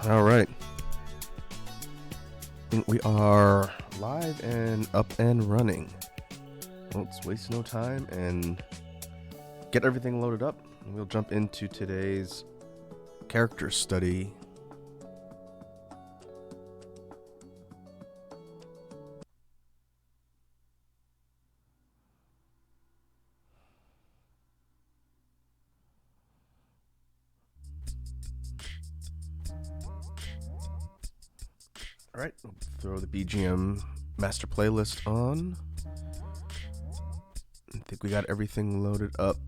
All right. We are live and up and running. Let's waste no time and get everything loaded up. And we'll jump into today's character study. All right, we'll throw the BGM master playlist on. I think we got everything loaded up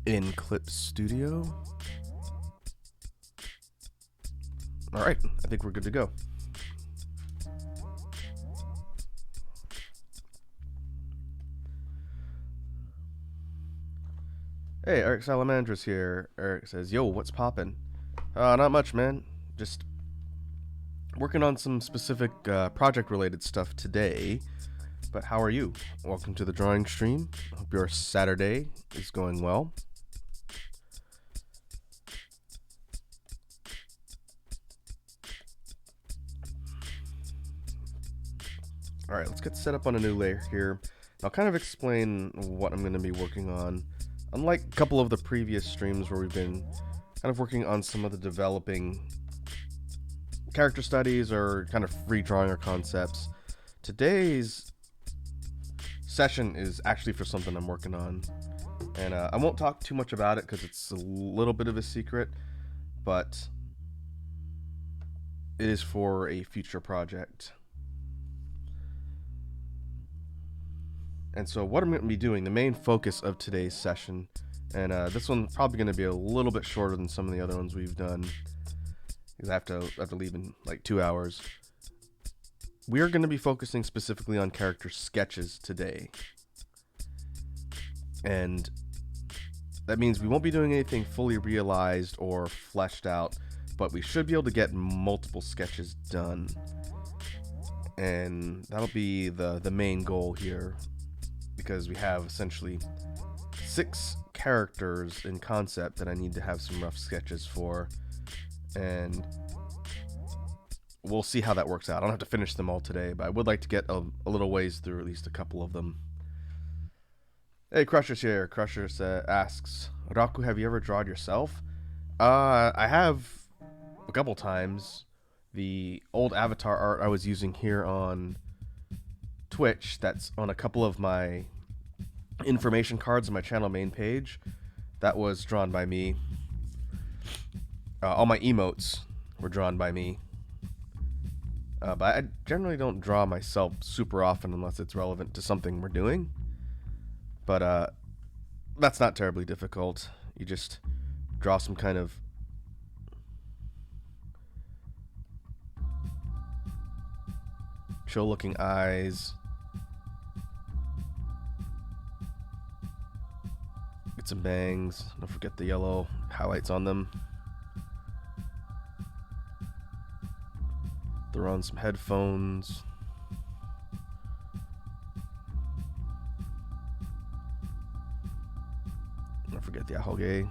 in Clip Studio. All right, I think we're good to go. Hey, Eric Salamandras here. Eric says, yo, what's poppin'? Not much, man. Just working on some specific project-related stuff today. But how are you? Welcome to the drawing stream. Hope your Saturday is going well. All right, let's get set up on a new layer here. I'll kind of explain what I'm going to be working on. Unlike a couple of the previous streams where we've been kind of working on some of the developing character studies or kind of free drawing or concepts, today's session is actually for something I'm working on. And I won't talk too much about it because it's a little bit of a secret, but it is for a future project. And so what I'm going to be doing, the main focus of today's session, and this one's probably going to be a little bit shorter than some of the other ones we've done, because I have to leave in like 2 hours. We are going to be focusing specifically on character sketches today. And that means we won't be doing anything fully realized or fleshed out, but we should be able to get multiple sketches done. And that'll be the main goal here, because we have essentially 6 characters in concept that I need to have some rough sketches for, and we'll see how that works out. I don't have to finish them all today, but I would like to get a little ways through at least a couple of them. Hey, Crusher's here. Crusher asks, Raku, have you ever drawn yourself? I have a couple times. The old avatar art I was using here on Twitch, that's on a couple of my information cards on my channel main page, that was drawn by me. All my emotes were drawn by me. But I generally don't draw myself super often unless it's relevant to something we're doing. But that's not terribly difficult. You just draw some kind of chill looking eyes. Get some bangs. Don't forget the yellow highlights on them. Throw on some headphones. Don't forget the ahoge.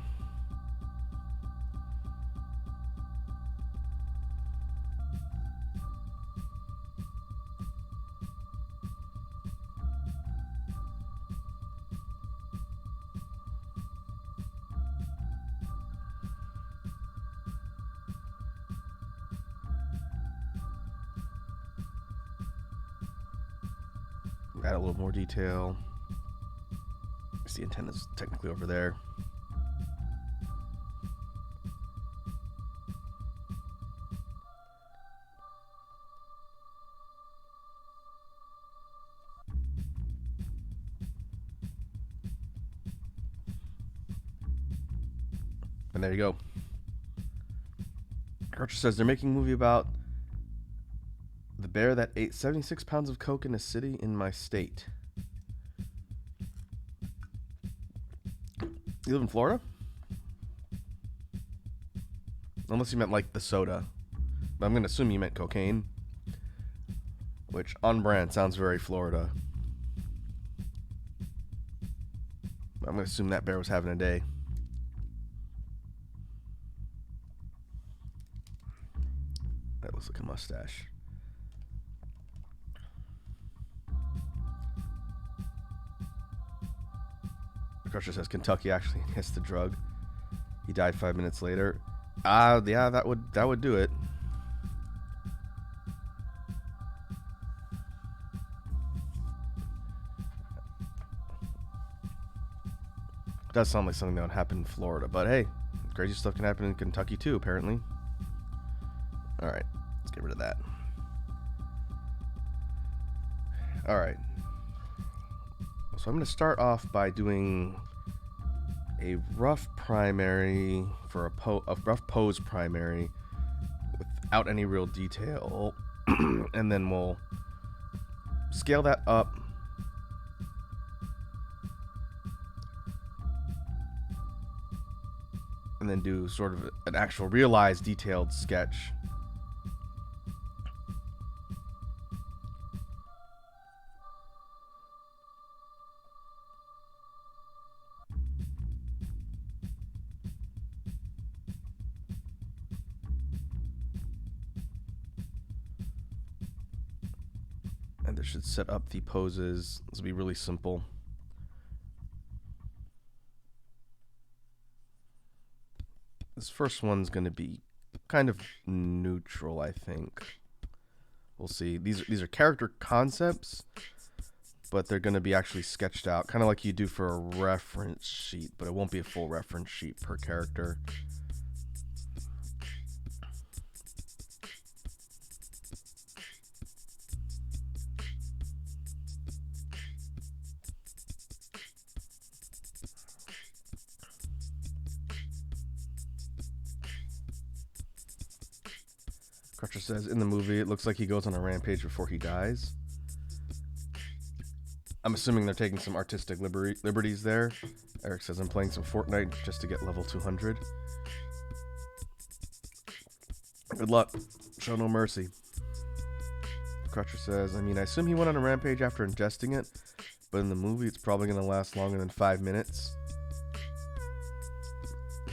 Add a little more detail. I see the antenna's technically over there. And there you go. Archer says they're making a movie about the bear that ate 76 pounds of coke in a city in my state. You live in Florida? Unless you meant like the soda. But I'm going to assume you meant cocaine. Which, on brand, sounds very Florida. I'm going to assume that bear was having a day. Looks like a mustache. Crusher says Kentucky actually hits the drug. He died 5 minutes later. Yeah, that would do it. It does sound like something that would happen in Florida, but hey, crazy stuff can happen in Kentucky too, apparently. Alright, let's get rid of that. Alright. So I'm going to start off by doing a rough primary for a rough pose primary without any real detail, and then we'll scale that up. And then do sort of an actual realized detailed sketch. And this should set up the poses. This will be really simple. This first one's going to be kind of neutral, I think. We'll see. These are character concepts, but they're going to be actually sketched out, kind of like you do for a reference sheet, but it won't be a full reference sheet per character. Crutcher says, in the movie, it looks like he goes on a rampage before he dies. I'm assuming they're taking some artistic liberties there. Eric says, I'm playing some Fortnite just to get level 200. Good luck. Show no mercy. Crutcher says, I mean, I assume he went on a rampage after ingesting it, but in the movie, it's probably going to last longer than 5 minutes.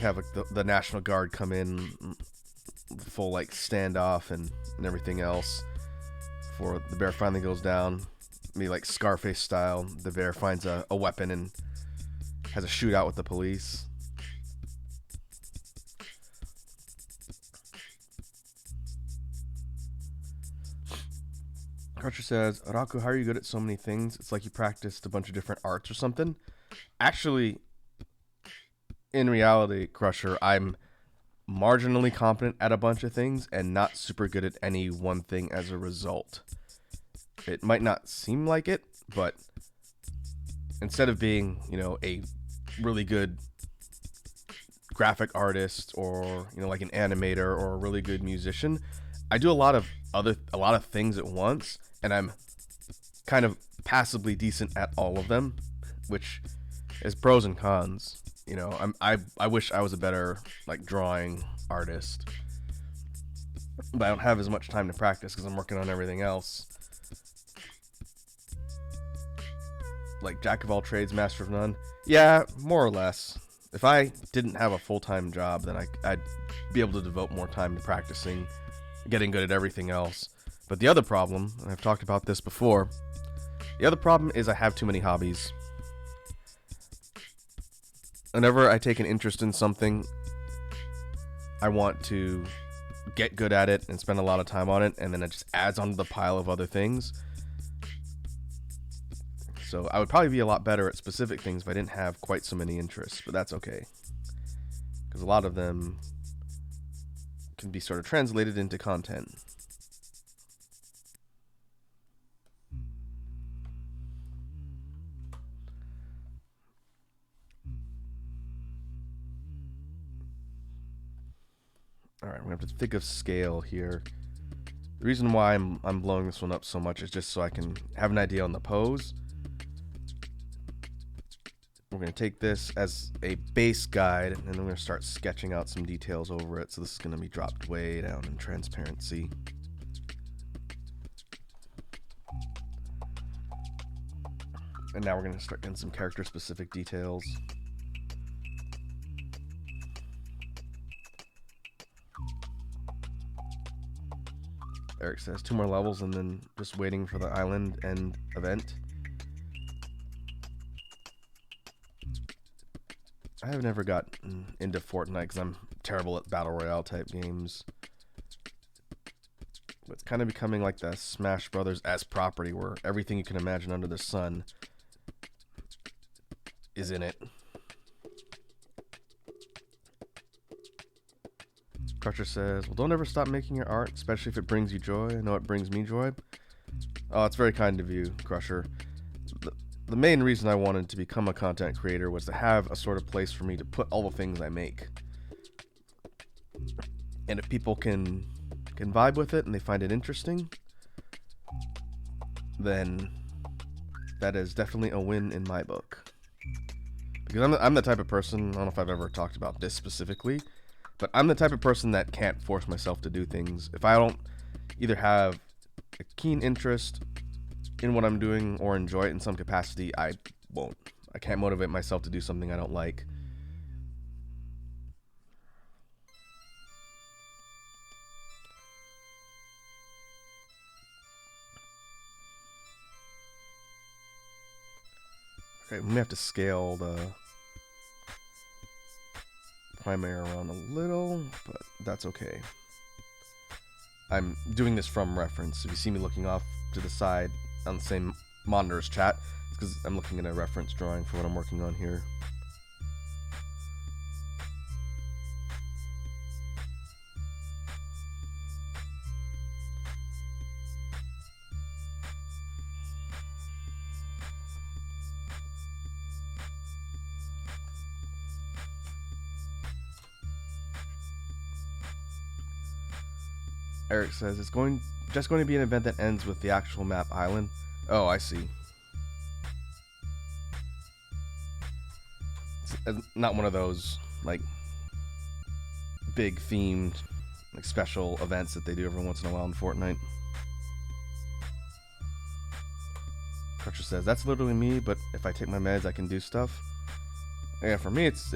Have like the National Guard come in, full like standoff and everything else before the bear finally goes down. Maybe like Scarface style, the bear finds a weapon and has a shootout with the police. Crutcher says, Raku, how are you good at so many things? It's like you practiced a bunch of different arts or something. Actually, in reality, Crusher, I'm marginally competent at a bunch of things and not super good at any one thing as a result. It might not seem like it, but instead of being, you know, a really good graphic artist or, you know, like an animator or a really good musician, I do a lot of things at once, and I'm kind of passably decent at all of them, which is pros and cons. You know, I wish I was a better like drawing artist, but I don't have as much time to practice because I'm working on everything else. Like jack of all trades, master of none. Yeah, more or less. If I didn't have a full-time job, then I'd be able to devote more time to practicing, getting good at everything else. But the other problem, and I've talked about this before, the other problem is I have too many hobbies. Whenever I take an interest in something, I want to get good at it and spend a lot of time on it, and then it just adds onto the pile of other things. So I would probably be a lot better at specific things if I didn't have quite so many interests, but that's okay. Because a lot of them can be sort of translated into content. Alright, we're going to have to think of scale here. The reason why I'm blowing this one up so much is just so I can have an idea on the pose. We're going to take this as a base guide, and then we're going to start sketching out some details over it. So this is going to be dropped way down in transparency. And now we're going to start getting some character-specific details. Eric says 2 more levels and then just waiting for the island end event. I have never got into Fortnite because I'm terrible at battle royale type games. It's kind of becoming like the Smash Brothers as property, where everything you can imagine under the sun is in it. Crusher says, well, don't ever stop making your art, especially if it brings you joy. I know it brings me joy. Oh, it's very kind of you, Crusher. The main reason I wanted to become a content creator was to have a sort of place for me to put all the things I make. And if people can vibe with it and they find it interesting, then that is definitely a win in my book. Because I'm the type of person, I don't know if I've ever talked about this specifically, but I'm the type of person that can't force myself to do things. If I don't either have a keen interest in what I'm doing or enjoy it in some capacity, I won't. I can't motivate myself to do something I don't like. Okay, we may have to scale the primary around a little, but that's okay. I'm doing this from reference. If you see me looking off to the side on the same monitor as chat, it's because I'm looking at a reference drawing for what I'm working on here. Eric says it's just going to be an event that ends with the actual map island. Oh, I see. It's not one of those like big themed like special events that they do every once in a while in Fortnite. Crutcher says that's literally me, but if I take my meds, I can do stuff. Yeah, for me, it's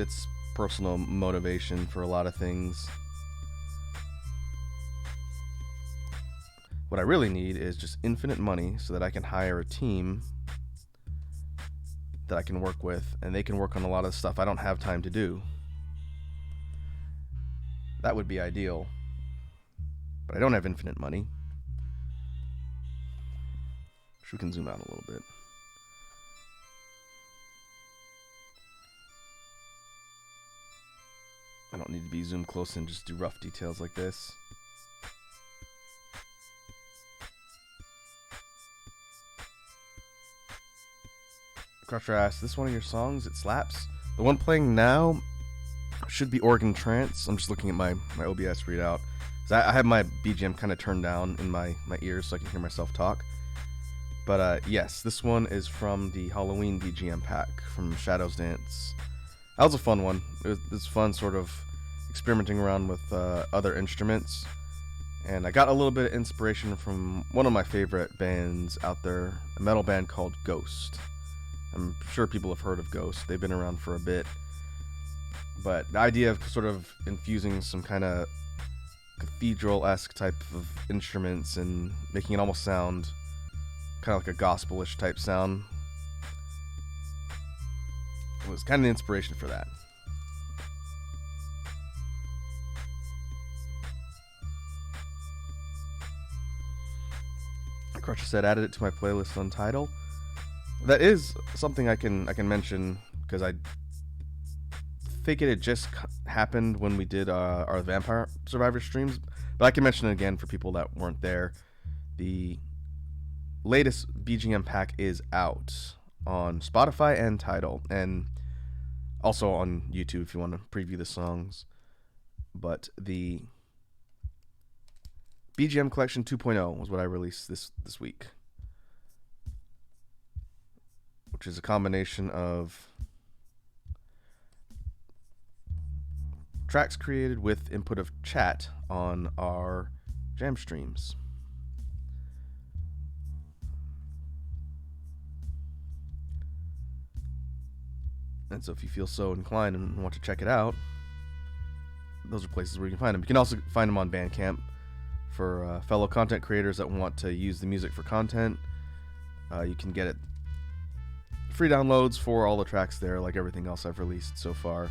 personal motivation for a lot of things. What I really need is just infinite money so that I can hire a team that I can work with, and they can work on a lot of stuff I don't have time to do. That would be ideal. But I don't have infinite money. We can zoom out a little bit. I don't need to be zoomed close and just do rough details like this. Crusher asks, this one of your songs? It slaps. The one playing now should be Organ Trance. I'm just looking at my OBS readout. I have my BGM kind of turned down in my ears so I can hear myself talk. But yes, this one is from the Halloween BGM pack from Shadows Dance. That was a fun one. It was fun sort of experimenting around with other instruments. And I got a little bit of inspiration from one of my favorite bands out there, a metal band called Ghost. I'm sure people have heard of Ghost. They've been around for a bit. But the idea of sort of infusing some kind of cathedral-esque type of instruments and making it almost sound kind of like a gospel-ish type sound was kind of the inspiration for that. Crutcher said, added it to my playlist on Tidal. That is something I can mention because I think it had just happened when we did our Vampire Survivor streams, but I can mention it again for people that weren't there. The latest BGM pack is out on Spotify and Tidal, and also on YouTube if you want to preview the songs. But the BGM Collection 2.0 was what I released this week, which is a combination of tracks created with input of chat on our jam streams. And so if you feel so inclined and want to check it out, those are places where you can find them. You can also find them on Bandcamp for fellow content creators that want to use the music for content. You can get it free downloads for all the tracks there, like everything else I've released so far.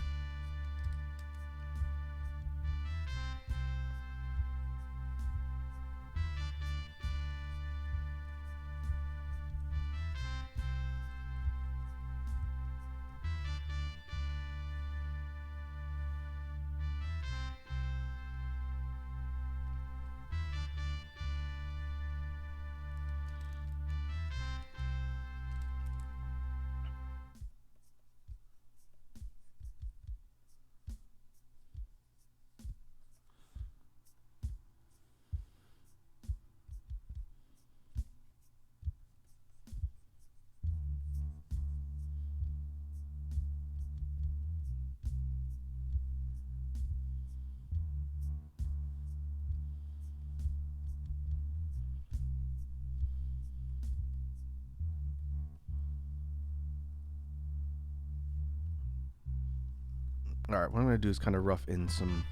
Alright, what I'm going to do is kind of rough in some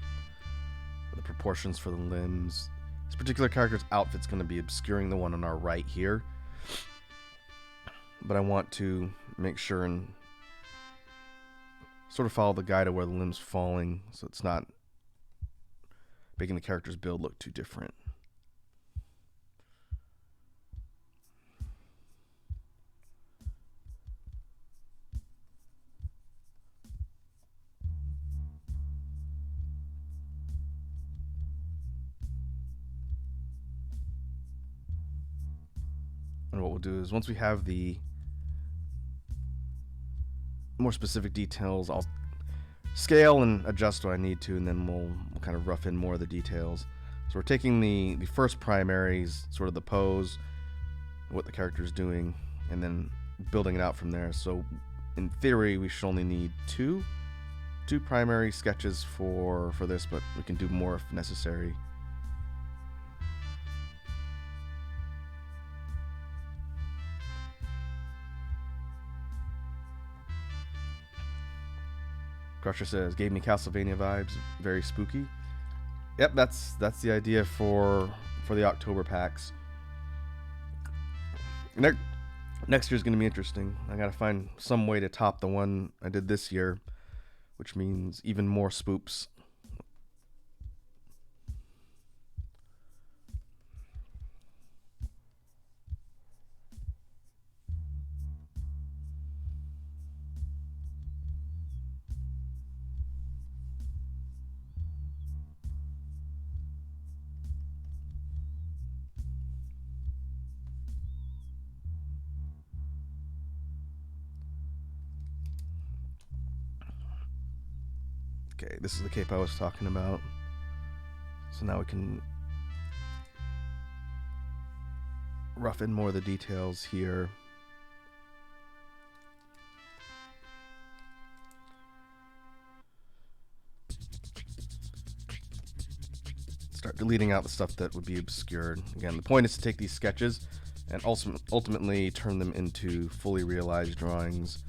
of the proportions for the limbs. This particular character's outfit's going to be obscuring the one on our right here. But I want to make sure and sort of follow the guide of where the limb's falling, so it's not making the character's build look too different. And what we'll do is once we have the more specific details, I'll scale and adjust what I need to, and then we'll kind of rough in more of the details. So we're taking the first primaries, sort of the pose, what the character is doing, and then building it out from there. So in theory, we should only need two primary sketches for this, but we can do more if necessary. Crusher says, gave me Castlevania vibes, very spooky. Yep, that's the idea for the October packs. Next year's going to be interesting. I got to find some way to top the one I did this year, which means even more spoops. Okay, this is the cape I was talking about. So now we can rough in more of the details here. Start deleting out the stuff that would be obscured. Again, the point is to take these sketches and ultimately turn them into fully realized drawings.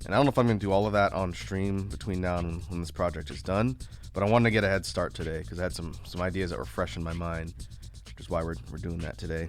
And I don't know if I'm going to do all of that on stream between now and when this project is done, but I wanted to get a head start today because I had some ideas that were fresh in my mind, which is why we're doing that today.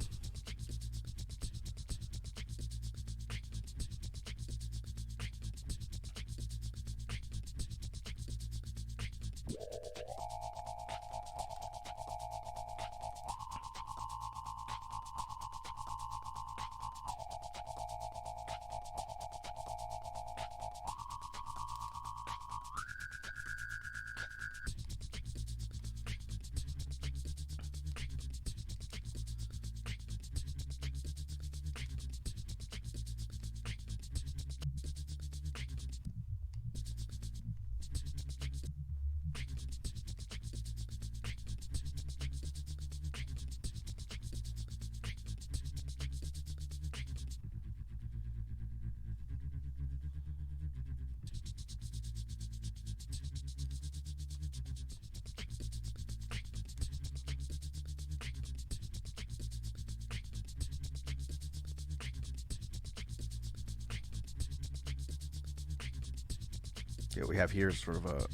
What we have here is sort of a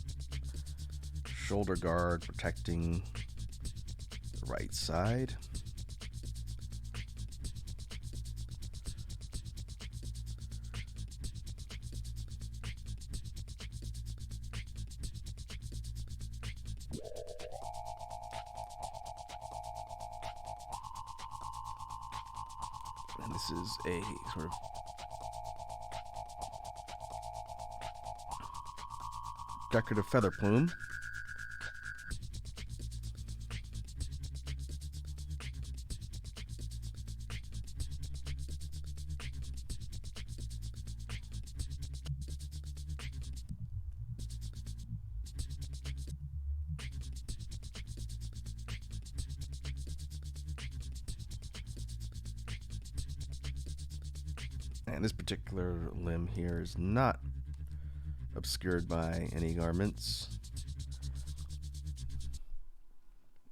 shoulder guard protecting the right side. And this is a sort of decorative feather plume. And this particular limb here is not obscured by any garments.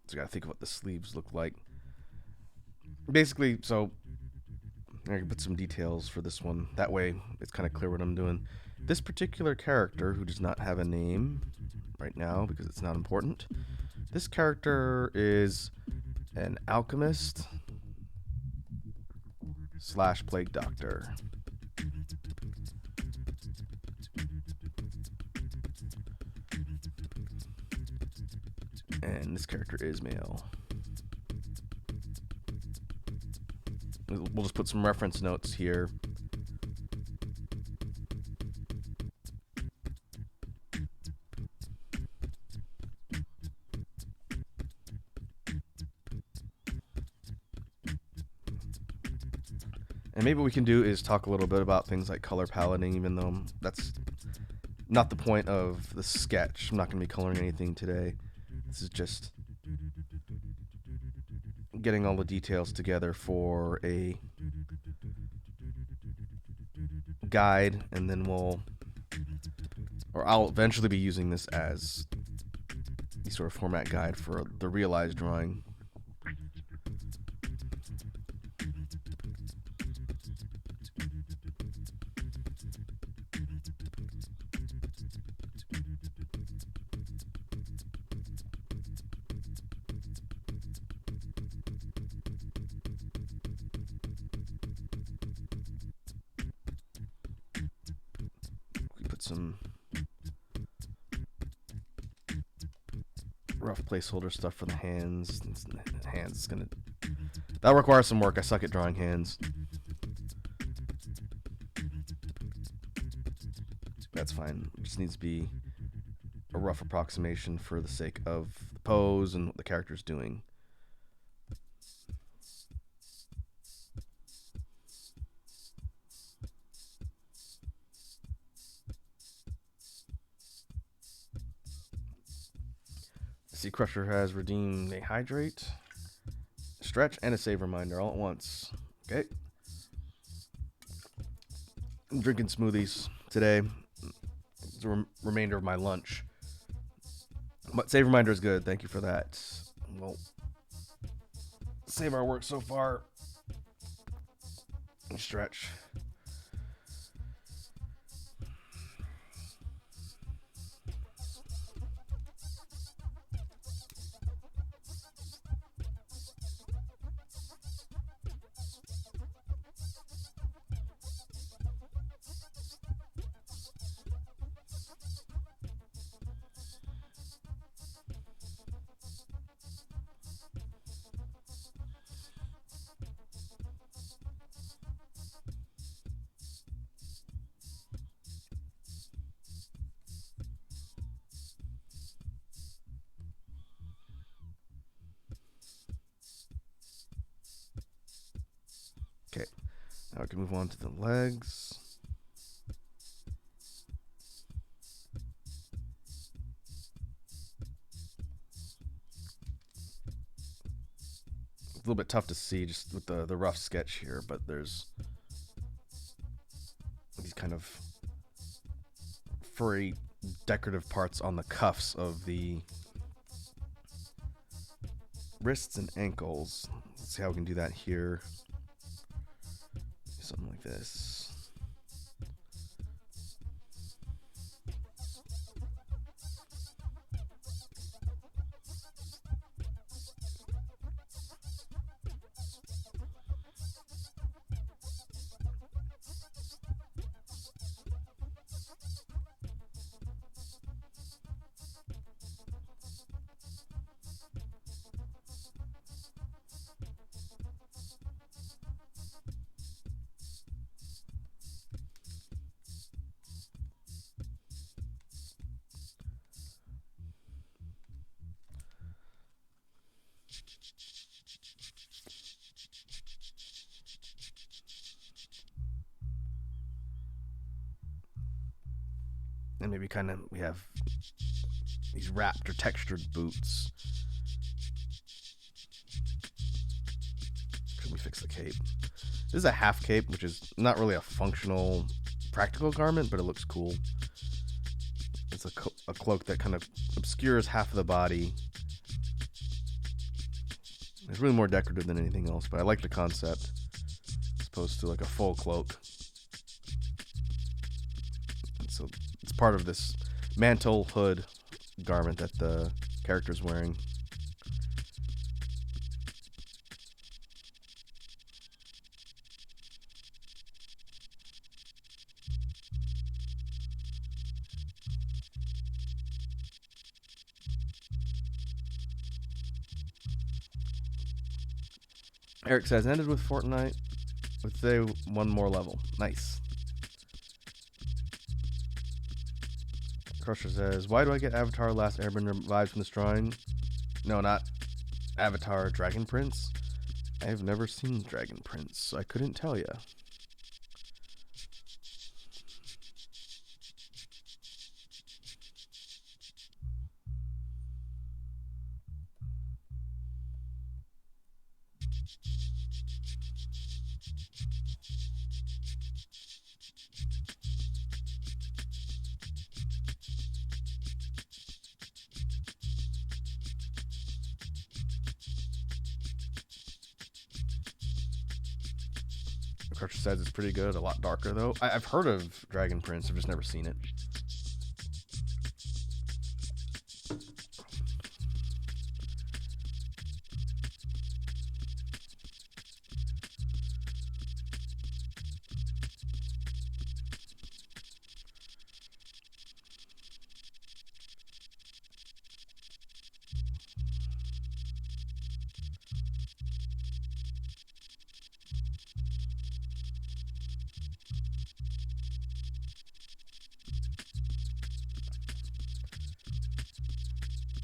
So you gotta think of what the sleeves look like. Basically, so I can put some details for this one. That way it's kind of clear what I'm doing. This particular character, who does not have a name right now because it's not important, this character is an alchemist / plague doctor. And this character is male. We'll just put some reference notes here. And maybe what we can do is talk a little bit about things like color paletting, even though that's not the point of the sketch. I'm not going to be coloring anything today. This is just getting all the details together for a guide, and then I'll eventually be using this as the sort of format guide for the realized drawing. Some rough placeholder stuff for the hands. That'll require some work. I suck at drawing hands. That's fine. It just needs to be a rough approximation for the sake of the pose and what the character's doing. Sea Crusher has redeemed a hydrate, stretch, and a save reminder all at once. Okay. I'm drinking smoothies today. It's a remainder of my lunch. But save reminder is good. Thank you for that. We'll save our work so far. Stretch. Okay, now we can move on to the legs. It's a little bit tough to see just with the rough sketch here, but there's these kind of furry decorative parts on the cuffs of the wrists and ankles. Let's see how we can do that here. Something like this. And maybe kind of we have these wrapped or textured boots. Should we fix the cape? This is a half cape, which is not really a functional, practical garment, but it looks cool. It's a cloak that kind of obscures half of the body. It's really more decorative than anything else, but I like the concept as opposed to like a full cloak. And so it's part of this mantle hood garment that the character's wearing. Eric says, ended with Fortnite with today one more level. Nice. Crusher says, why do I get Avatar Last Airbender vibes from this drawing? No, not Avatar Dragon Prince. I have never seen Dragon Prince, so I couldn't tell you. Crusher says it's pretty good, a lot darker though. I've heard of Dragon Prince, I've just never seen it.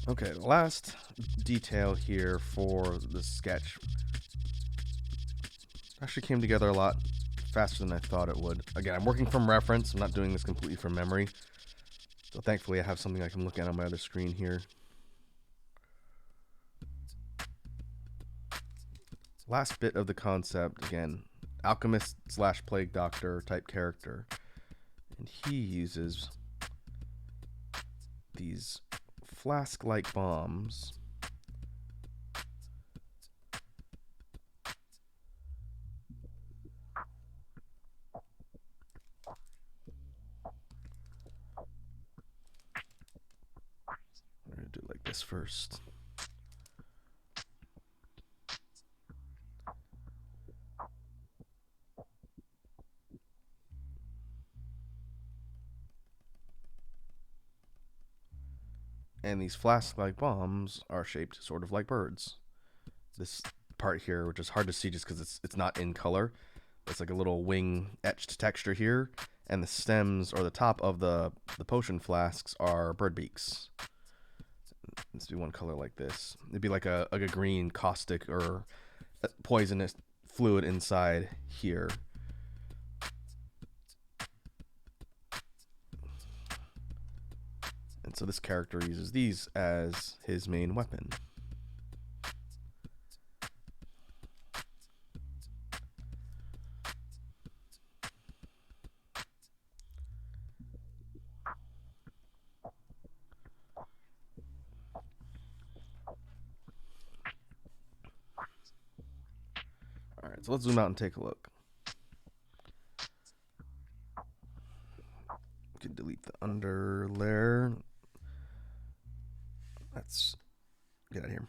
Okay, the last detail here for the sketch actually came together a lot faster than I thought it would. Again, I'm working from reference. I'm not doing this completely from memory. So thankfully I have something I can look at on my other screen here. Last bit of the concept, again, alchemist / plague doctor type character. And he uses these flask-like bombs. I'm going to do it like this first. And these flask-like bombs are shaped sort of like birds. This part here, which is hard to see just because it's not in color, it's like a little wing etched texture here, and the stems or the top of the potion flasks are bird beaks. Let's do one color like this. It'd be like a green caustic or poisonous fluid inside here. And so this character uses these as his main weapon. Alright, so let's zoom out and take a look. We can delete the under layer. Let's get out of here.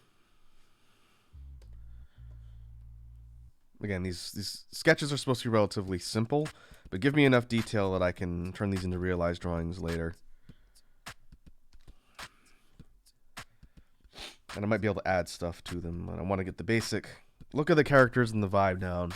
Again, these sketches are supposed to be relatively simple, but give me enough detail that I can turn these into realized drawings later. And I might be able to add stuff to them. And I want to get the basic look of the characters and the vibe down.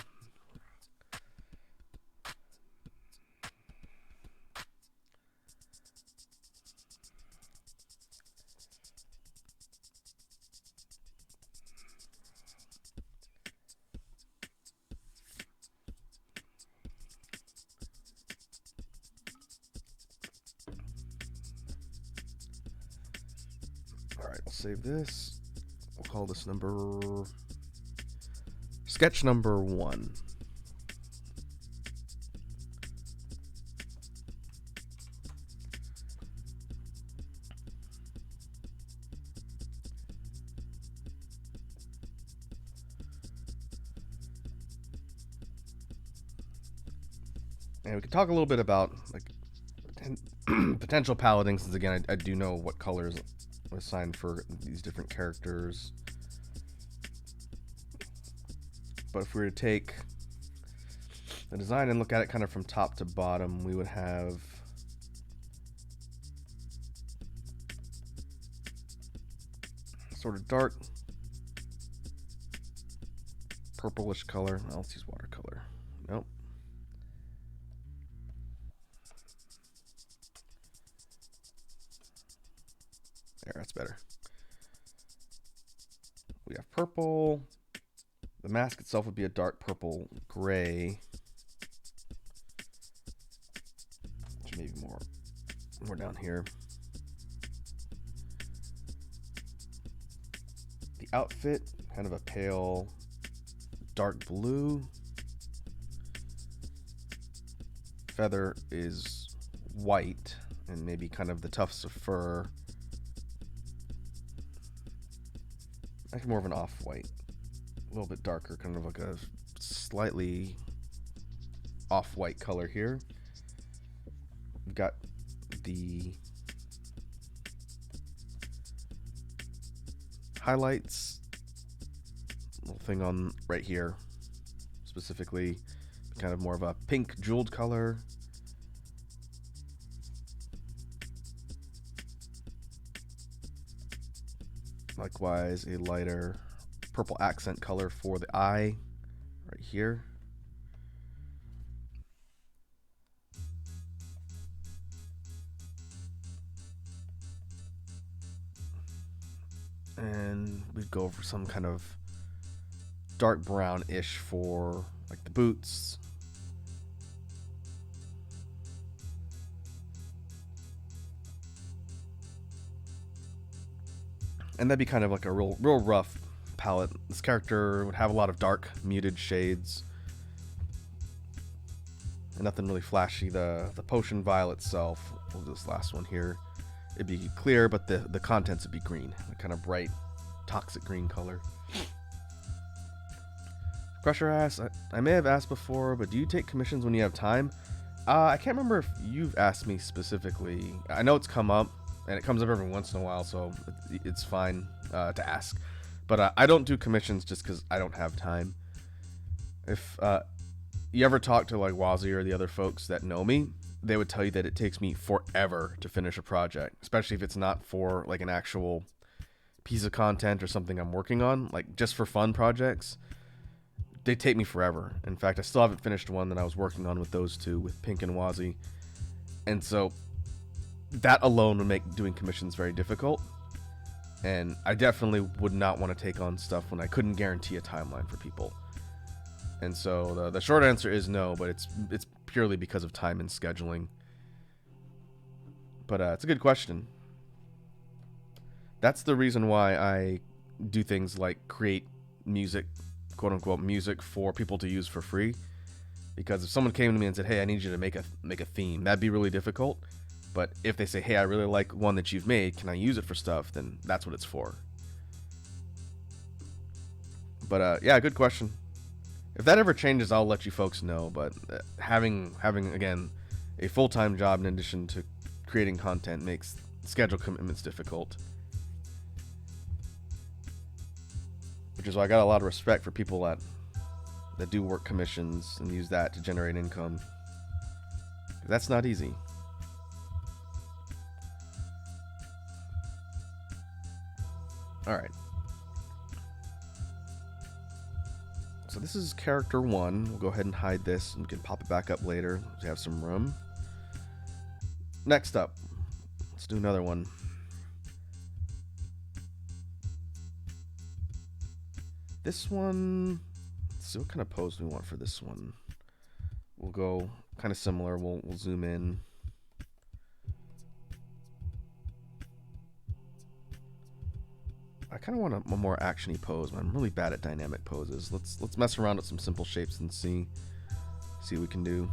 Alright, we'll save this. We'll call this sketch number 1. And we can talk a little bit about like potential paletting, since again I do know what colors are assigned for these different characters. But if we were to take the design and look at it kind of from top to bottom, we would have sort of dark purplish color. Oh, let's use watercolor. Nope. There, that's better. We have purple. The mask itself would be a dark purple gray. Which maybe more down here. The outfit, kind of a pale dark blue. Feather is white and maybe kind of the tufts of fur. Actually more of an off-white. A little bit darker, kind of like a slightly off-white color here. We've got the highlights, little thing on right here, specifically kind of more of a pink jeweled color. Likewise, a lighter purple accent color for the eye right here. And we'd go for some kind of dark brown-ish for like the boots. And that'd be kind of like a real rough palette. This character would have a lot of dark, muted shades. And nothing really flashy. The potion vial itself, well, this last one here, it'd be clear, but the contents would be green. A kind of bright, toxic green color. Crusher asks, I may have asked before, but do you take commissions when you have time? I can't remember if you've asked me specifically. I know it's come up, and it comes up every once in a while, so it's fine to ask. But I don't do commissions just because I don't have time. If you ever talk to like Wazzy or the other folks that know me, they would tell you that it takes me forever to finish a project, especially if it's not for like an actual piece of content or something I'm working on, like just for fun projects. They take me forever. In fact, I still haven't finished one that I was working on with those two, with Pink and Wazzy. And so that alone would make doing commissions very difficult. And I definitely would not want to take on stuff when I couldn't guarantee a timeline for people. And so the short answer is no, but it's purely because of time and scheduling. But it's a good question. That's the reason why I do things like create music, quote unquote music, for people to use for free. Because if someone came to me and said, hey, I need you to make a theme, that'd be really difficult. But if they say, hey, I really like one that you've made, can I use it for stuff? Then that's what it's for. But yeah, good question. If that ever changes, I'll let you folks know. But having again a full-time job in addition to creating content makes schedule commitments difficult. Which is why I got a lot of respect for people that do work commissions and use that to generate income. That's not easy. All right. So this is character 1. We'll go ahead and hide this and we can pop it back up later to have some room. Next up, let's do another one. This one, let's see what kind of pose we want for this one. We'll go kind of similar. We'll zoom in. I kind of want a more actiony pose, but I'm really bad at dynamic poses. Let's mess around with some simple shapes and see what we can do.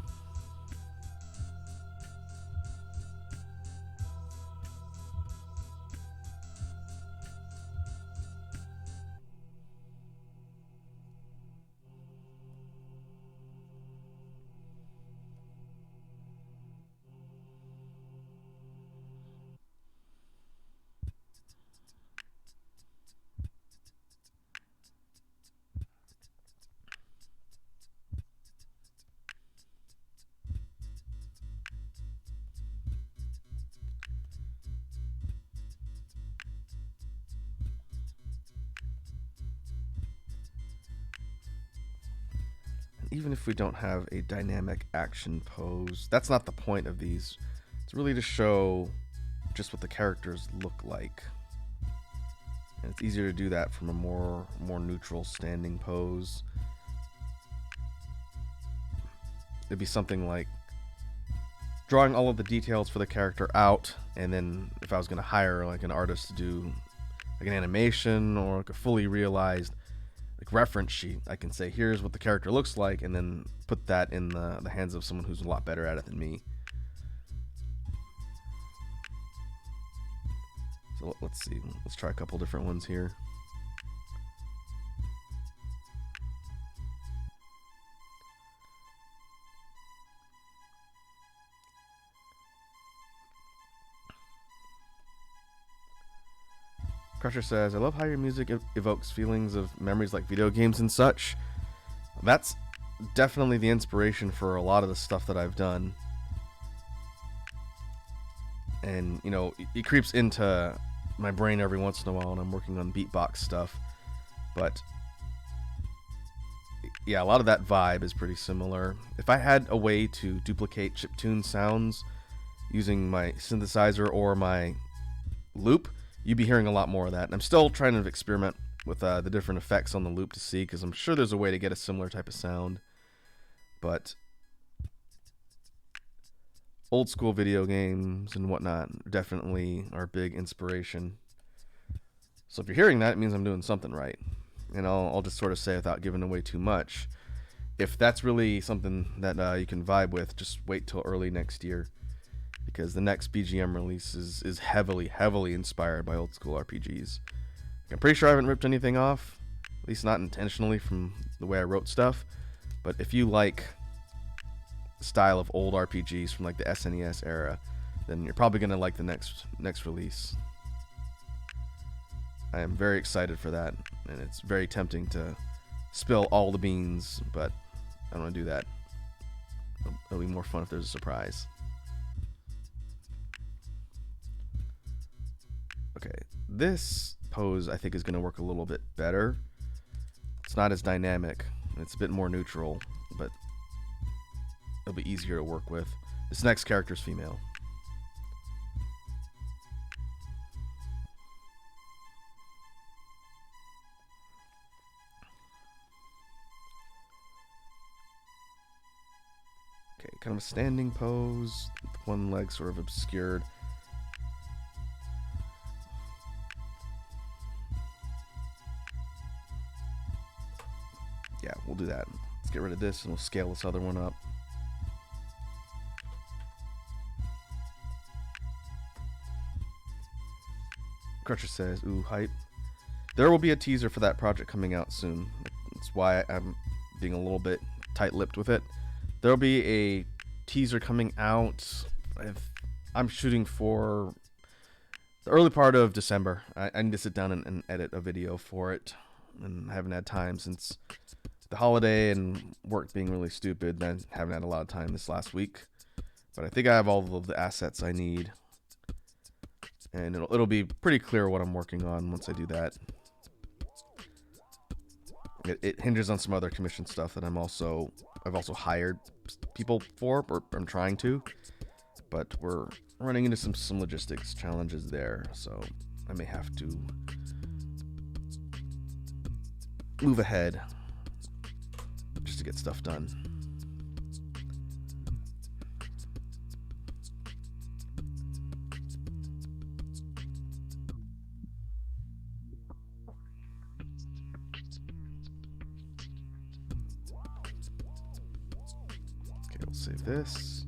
Even if we don't have a dynamic action pose, that's not the point of these. It's really to show just what the characters look like. And it's easier to do that from a more neutral standing pose. It'd be something like drawing all of the details for the character out, and then if I was going to hire like an artist to do like an animation or like a fully realized like reference sheet, I can say here's what the character looks like, and then put that in the hands of someone who's a lot better at it than me. So let's see, let's try a couple different ones here. Crusher says, I love how your music evokes feelings of memories like video games and such. That's definitely the inspiration for a lot of the stuff that I've done. And, you know, it creeps into my brain every once in a while when I'm working on beatbox stuff. But, yeah, a lot of that vibe is pretty similar. If I had a way to duplicate chiptune sounds using my synthesizer or my loop, you'd be hearing a lot more of that. And I'm still trying to experiment with the different effects on the loop to see, because I'm sure there's a way to get a similar type of sound. But old school video games and whatnot definitely are a big inspiration. So if you're hearing that, it means I'm doing something right. And I'll just sort of say without giving away too much, if that's really something that you can vibe with, just wait till early next year. Because the next BGM release is heavily inspired by old school RPGs. I'm pretty sure I haven't ripped anything off, at least not intentionally from the way I wrote stuff. But if you like the style of old RPGs from like the SNES era, then you're probably gonna like the next release. I am very excited for that, and it's very tempting to spill all the beans, but I don't want to do that. It'll be more fun if there's a surprise. Okay, this pose I think is going to work a little bit better. It's not as dynamic, and it's a bit more neutral, but it'll be easier to work with. This next character is female. Okay, kind of a standing pose, one leg sort of obscured. Yeah, we'll do that. Let's get rid of this and we'll scale this other one up. Crutcher says, ooh, hype. There will be a teaser for that project coming out soon. That's why I'm being a little bit tight-lipped with it. There'll be a teaser coming out. I'm shooting for the early part of December. I need to sit down and edit a video for it. And I haven't had time since the holiday and work being really stupid. I haven't had a lot of time this last week. But I think I have all of the assets I need. And it'll be pretty clear what I'm working on once I do that. It hinges on some other commission stuff that I've also hired people for, or I'm trying to. But we're running into some logistics challenges there, so I may have to move ahead just to get stuff done. Save this.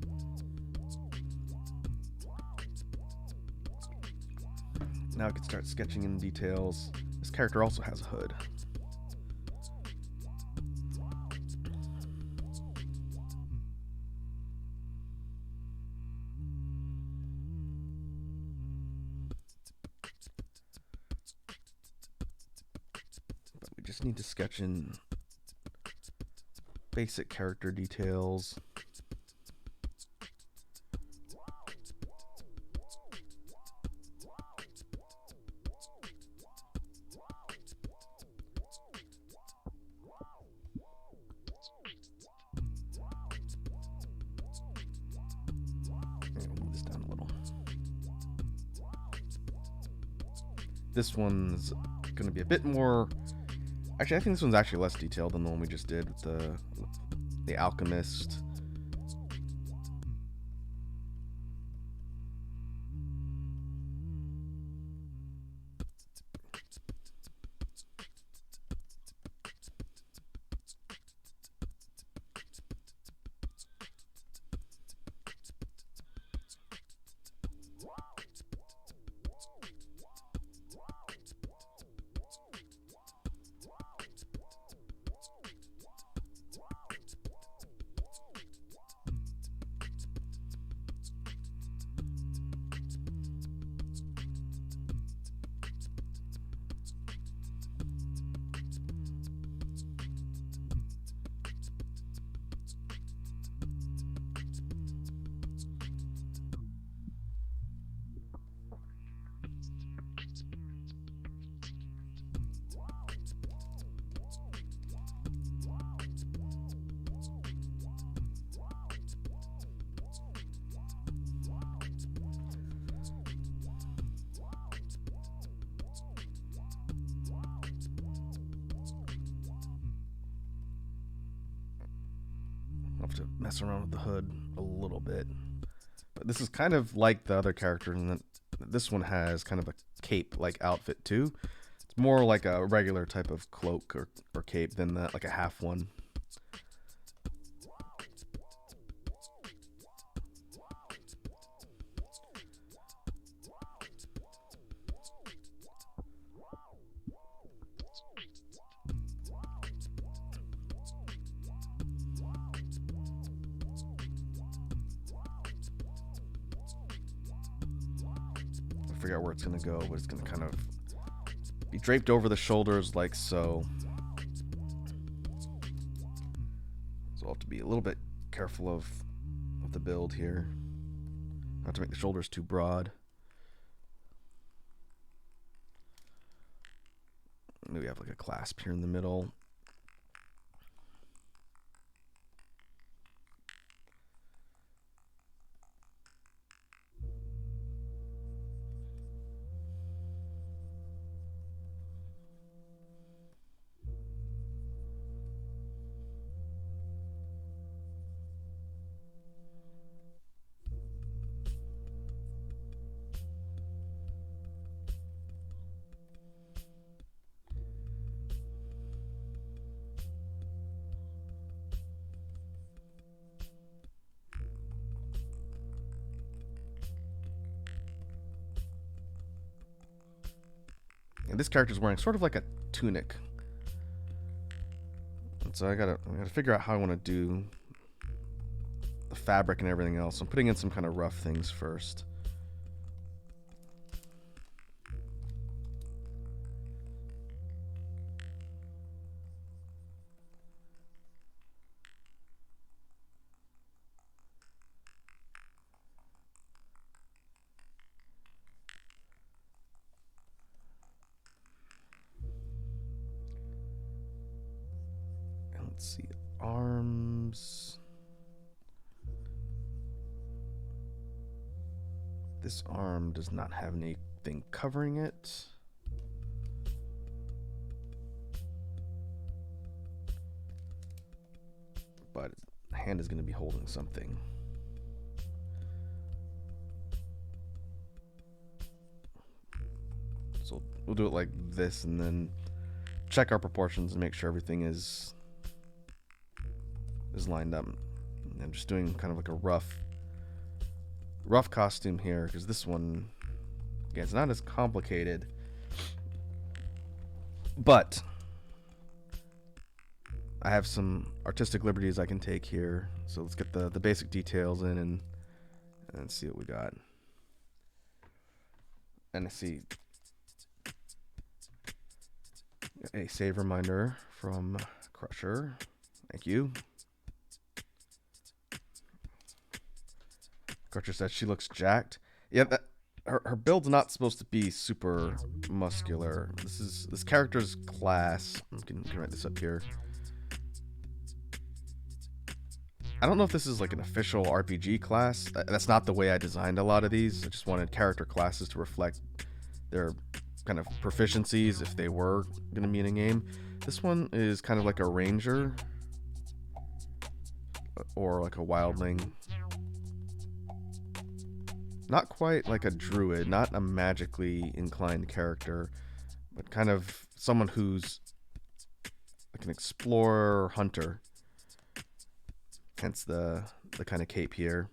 Now I can start sketching in details. This character also has a hood. But we just need to sketch in basic character details. Move this down a little. This one's going to be a bit more. Actually, I think this one's actually less detailed than the one we just did with the alchemist. I'll have to mess around with the hood a little bit. But this is kind of like the other characters, and then this one has kind of a cape-like outfit too. It's more like a regular type of cloak or cape than that, like a half one. Figure out where it's going to go, but it's going to kind of be draped over the shoulders like so. So I'll have to be a little bit careful of the build here. Not to make the shoulders too broad. Maybe have like a clasp here in the middle. And this character's wearing sort of like a tunic. And so I gotta figure out how I want to do the fabric and everything else. I'm putting in some kind of rough things first. Let's see, arms. This arm does not have anything covering it. But the hand is going to be holding something. So we'll do it like this and then check our proportions and make sure everything is lined up I'm just doing kind of like a rough costume here, because this one, again, it's not as complicated, but I have some artistic liberties I can take here. So let's get the basic details in and see what we got. And I see a save reminder from Crusher. Thank you. Crusher says she looks jacked. Yeah, her build's not supposed to be super muscular. This character's class. I can write this up here. I don't know if this is like an official RPG class. That's not the way I designed a lot of these. I just wanted character classes to reflect their kind of proficiencies if they were going to be in a game. This one is kind of like a ranger or like a wildling. Not quite like a druid, not a magically inclined character, but kind of someone who's like an explorer or hunter. Hence the kind of cape here.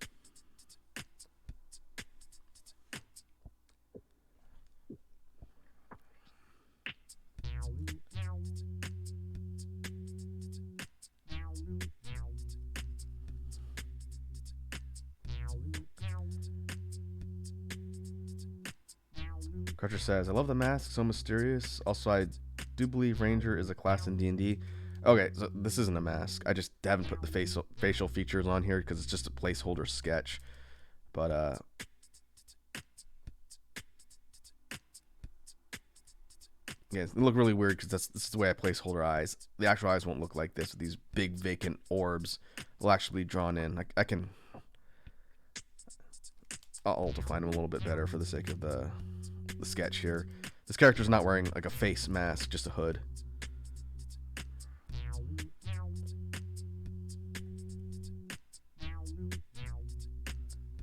Crutcher says, I love the mask, so mysterious. Also, I do believe Ranger is a class in D&D. Okay, so this isn't a mask. I just haven't put the facial features on here because it's just a placeholder sketch. But, yeah, it look really weird because this is the way I placeholder eyes. The actual eyes won't look like this with these big vacant orbs. They'll actually be drawn in. I'll define them a little bit better for the sake of the sketch here. This character's not wearing like a face mask, just a hood.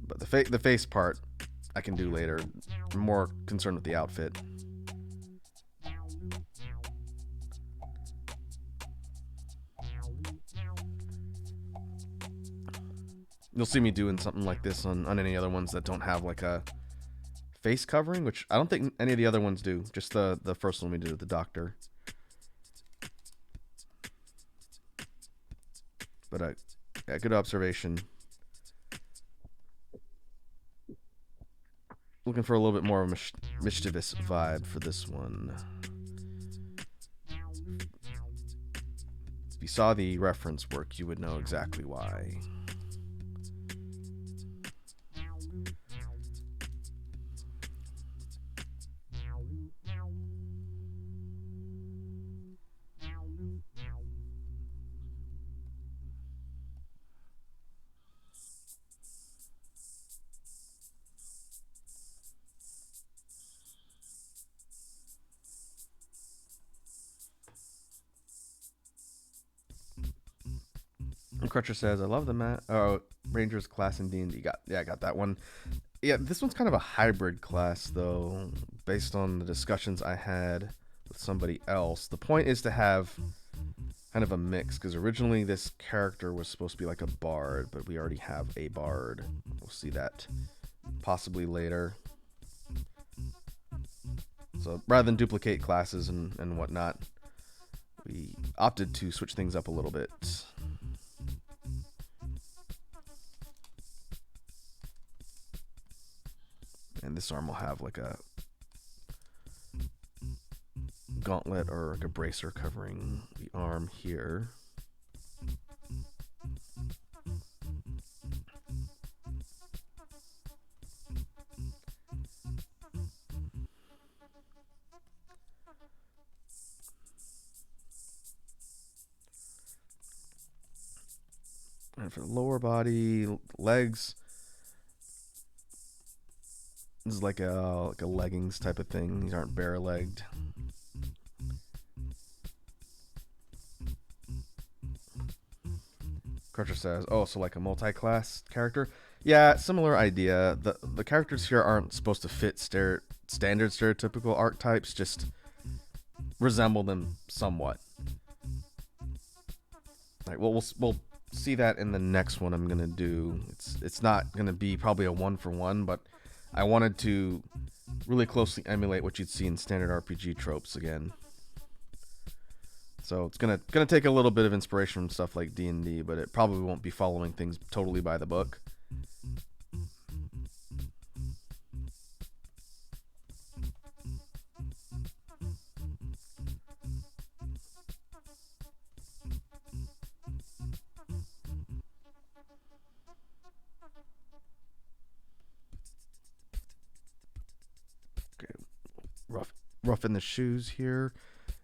But the face part I can do later. I'm more concerned with the outfit. You'll see me doing something like this on any other ones that don't have like a face covering, which I don't think any of the other ones do. Just the first one we did, the doctor. But yeah, good observation. Looking for a little bit more of a mischievous vibe for this one. If you saw the reference work, you would know exactly why. Crutcher says, I love the Rangers class in D&D. I got that one. Yeah, this one's kind of a hybrid class, though, based on the discussions I had with somebody else. The point is to have kind of a mix, because originally this character was supposed to be like a bard, but we already have a bard. We'll see that possibly later. So rather than duplicate classes and whatnot, we opted to switch things up a little bit. And this arm will have like a gauntlet or like a bracer covering the arm here. And for the lower body, legs, this is like a leggings type of thing. These aren't bare-legged. Crutcher says, oh, so like a multi-class character? Yeah, similar idea. The characters here aren't supposed to fit standard stereotypical archetypes, just resemble them somewhat. Like, we'll see that in the next one I'm gonna do. It's not gonna be probably a 1-for-1, but I wanted to really closely emulate what you'd see in standard RPG tropes again. So it's gonna take a little bit of inspiration from stuff like D&D, but it probably won't be following things totally by the book. Rough in the shoes here.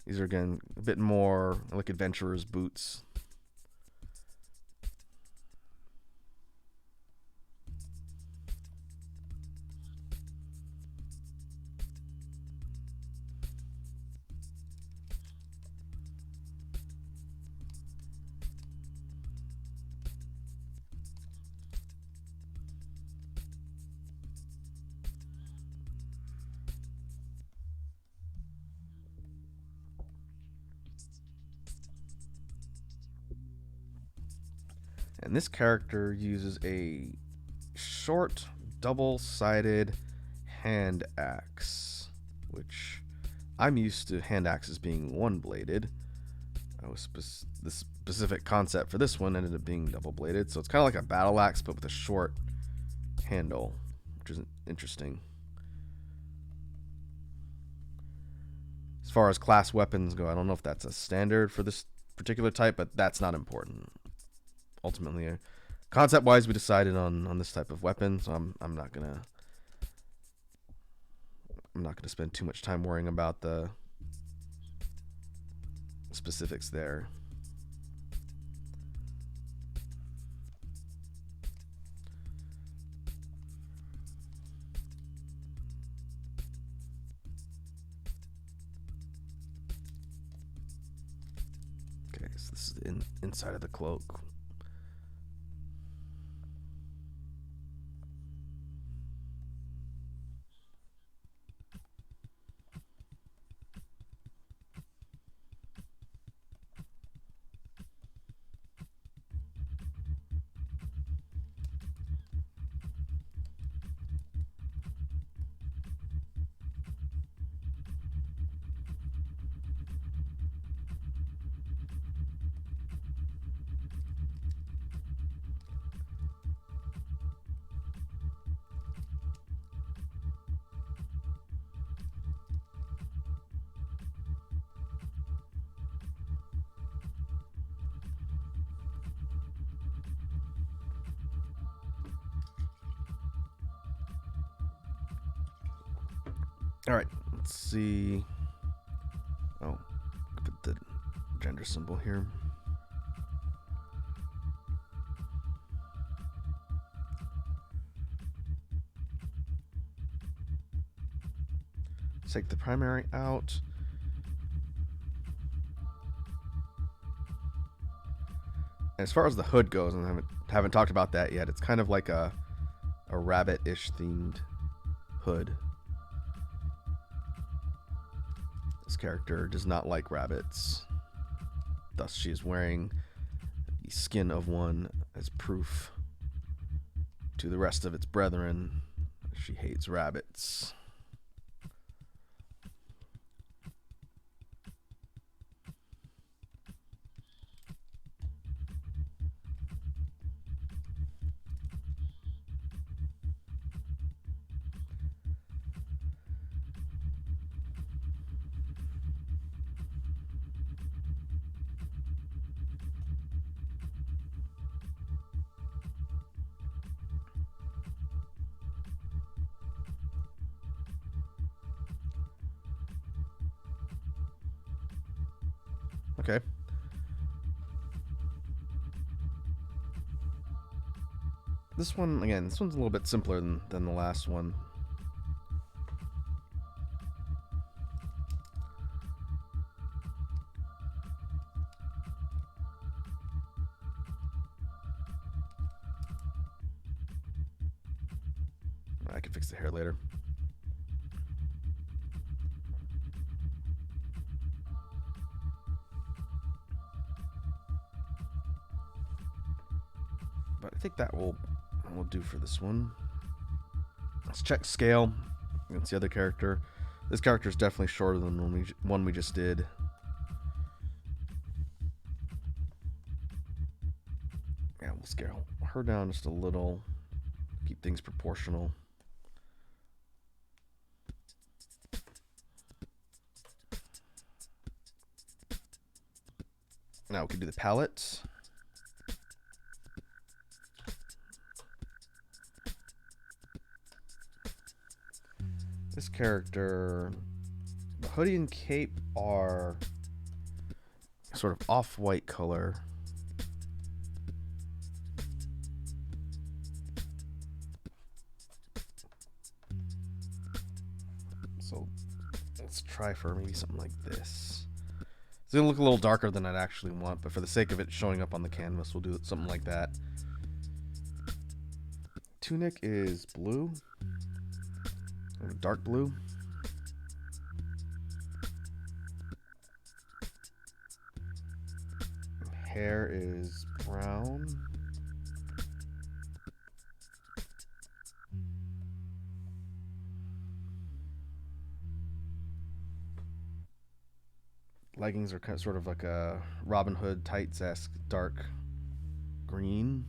These are again a bit more like adventurer's boots. And this character uses a short, double-sided hand axe, which I'm used to hand axes being one-bladed. The specific concept for this one ended up being double-bladed, so it's kind of like a battle axe, but with a short handle, which is interesting. As far as class weapons go, I don't know if that's a standard for this particular type, but that's not important. Ultimately, concept-wise, we decided on this type of weapon, so I'm not gonna spend too much time worrying about the specifics there. Okay, so this is the inside of the cloak. All right, let's see. Oh, put the gender symbol here. Take the primary out. And as far as the hood goes, and I haven't talked about that yet, it's kind of like a rabbit-ish themed hood. This character does not like rabbits. Thus, she is wearing the skin of one as proof to the rest of its brethren. She hates rabbits. Okay. This one, again, this one's a little bit simpler than the last one. I can fix the hair later. I think that will do for this one. Let's check scale against the other character. This character is definitely shorter than the one we just did. Yeah, we'll scale her down just a little. Keep things proportional. Now we can do the palette. This character, the hoodie and cape are sort of off-white color. So let's try for maybe something like this. It's gonna look a little darker than I'd actually want, but for the sake of it showing up on the canvas, we'll do something like that. Tunic is blue. Dark blue. Hair is brown. Leggings are sort of like a Robin Hood tights-esque dark green.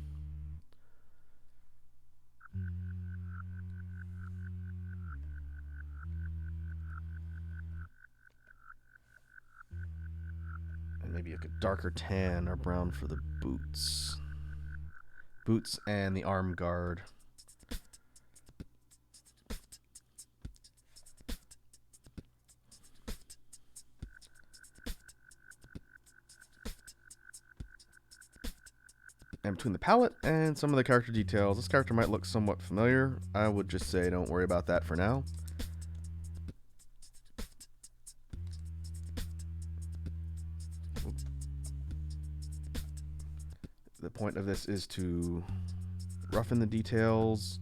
And maybe like a darker tan or brown for the boots. Boots and the arm guard. And between the palette and some of the character details, this character might look somewhat familiar. I would just say don't worry about that for now. The point of this is to roughen the details,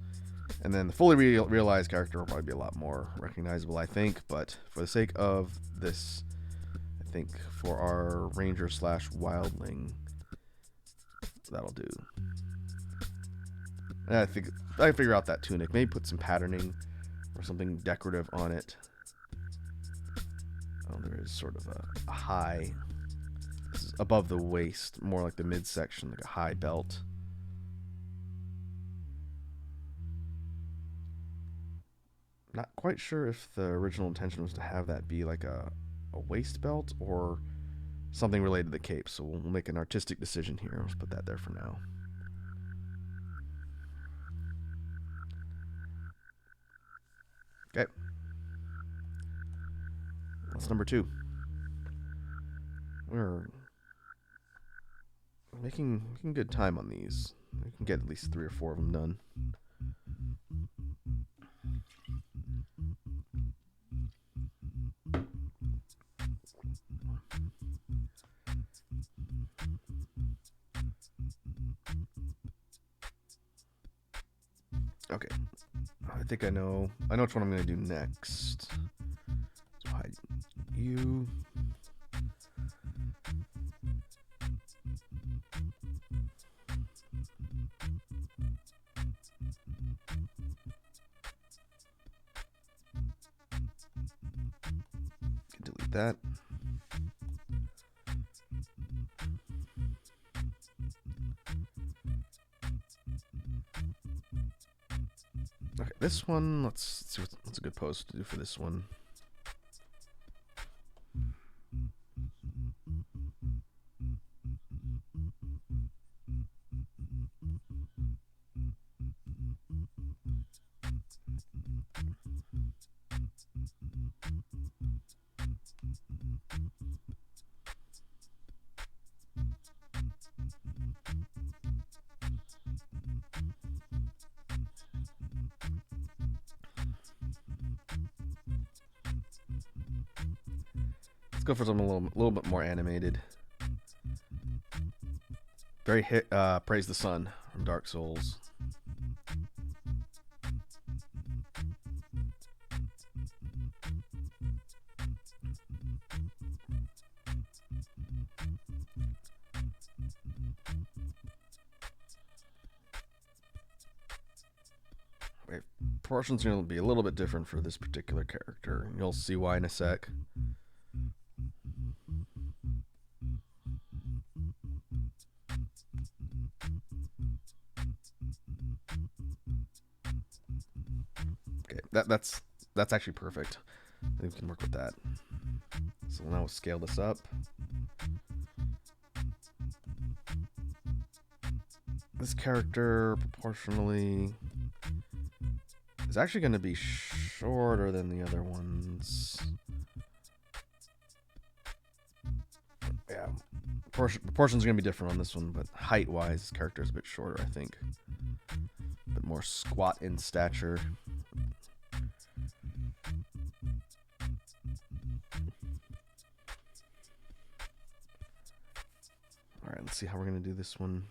and then the fully realized character will probably be a lot more recognizable, I think. But for the sake of this, I think for our ranger slash wildling, that'll do. And I think I figure out that tunic. Maybe put some patterning or something decorative on it. Oh, there is sort of a high. This is above the waist, more like the midsection, like a high belt. Not quite sure if the original intention was to have that be like a waist belt or something related to the cape, so we'll make an artistic decision here. Let's put that there for now. Okay. That's number 2. We're making good time on these. We can get at least 3 or 4 of them done. Okay, I think I know which one I'm going to do next. So hide you. Delete that. Okay, this one, let's see what's a good pose to do for this one. Go for something a little bit more animated. Very Praise the Sun from Dark Souls. proportions are going to be a little bit different for this particular character. You'll see why in a sec. Okay, that's actually perfect. I think we can work with that. So now we'll scale this up. This character proportionally is actually going to be shorter than the other ones. Yeah, proportions are going to be different on this one, but height-wise, this character is a bit shorter, I think. A bit more squat in stature. All right, let's see how we're going to do this one.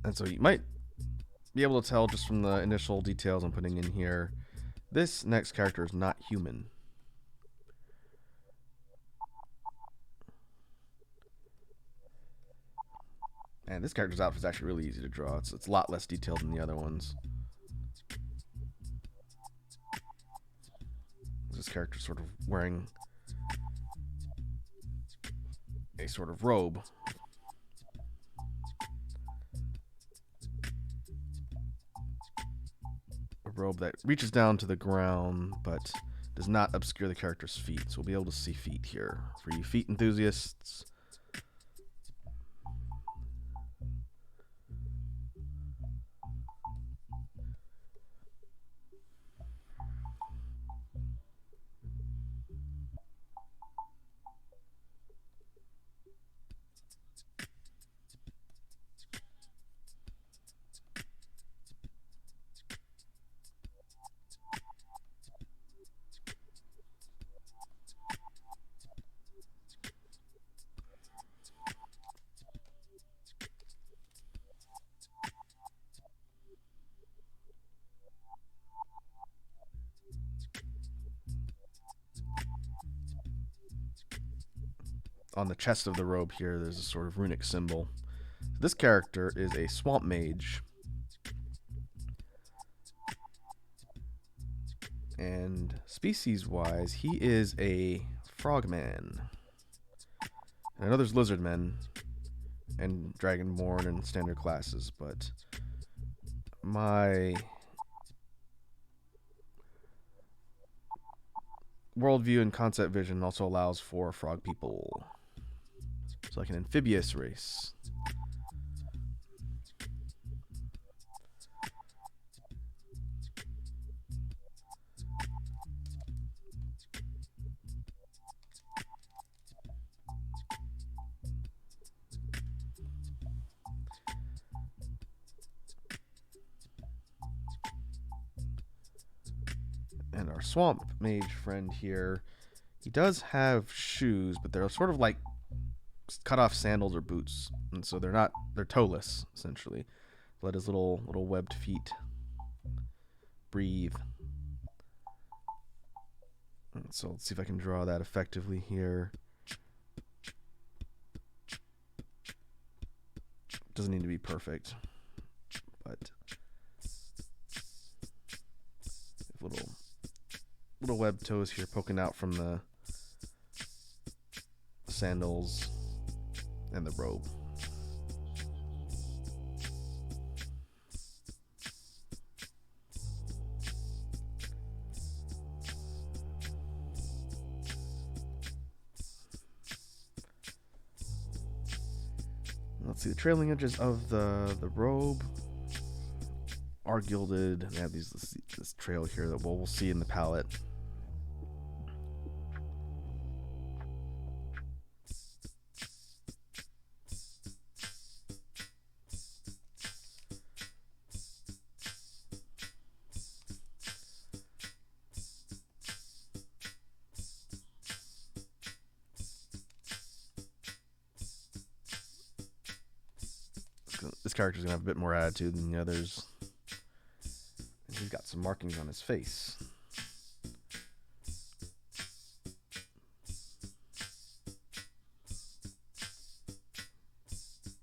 And so you might be able to tell just from the initial details I'm putting in here, this next character is not human. And this character's outfit is actually really easy to draw. It's a lot less detailed than the other ones. This character's sort of wearing a sort of robe. A robe that reaches down to the ground, but does not obscure the character's feet. So we'll be able to see feet here. For you feet enthusiasts, on the chest of the robe here, there's a sort of runic symbol. This character is a swamp mage. And species-wise, he is a frogman. And I know there's lizardmen and dragonborn and standard classes, but my worldview and concept vision also allows for frog people. So like an amphibious race. And our swamp mage friend here, he does have shoes, but they're sort of like cut off sandals or boots, and so they're toeless essentially. Let his little webbed feet breathe. And so let's see if I can draw that effectively here. Doesn't need to be perfect, but little webbed toes here poking out from the sandals and the robe. Let's see, the trailing edges of the robe are gilded. They have this trail here that we'll see in the palette. This character's gonna have a bit more attitude than the others. And he's got some markings on his face.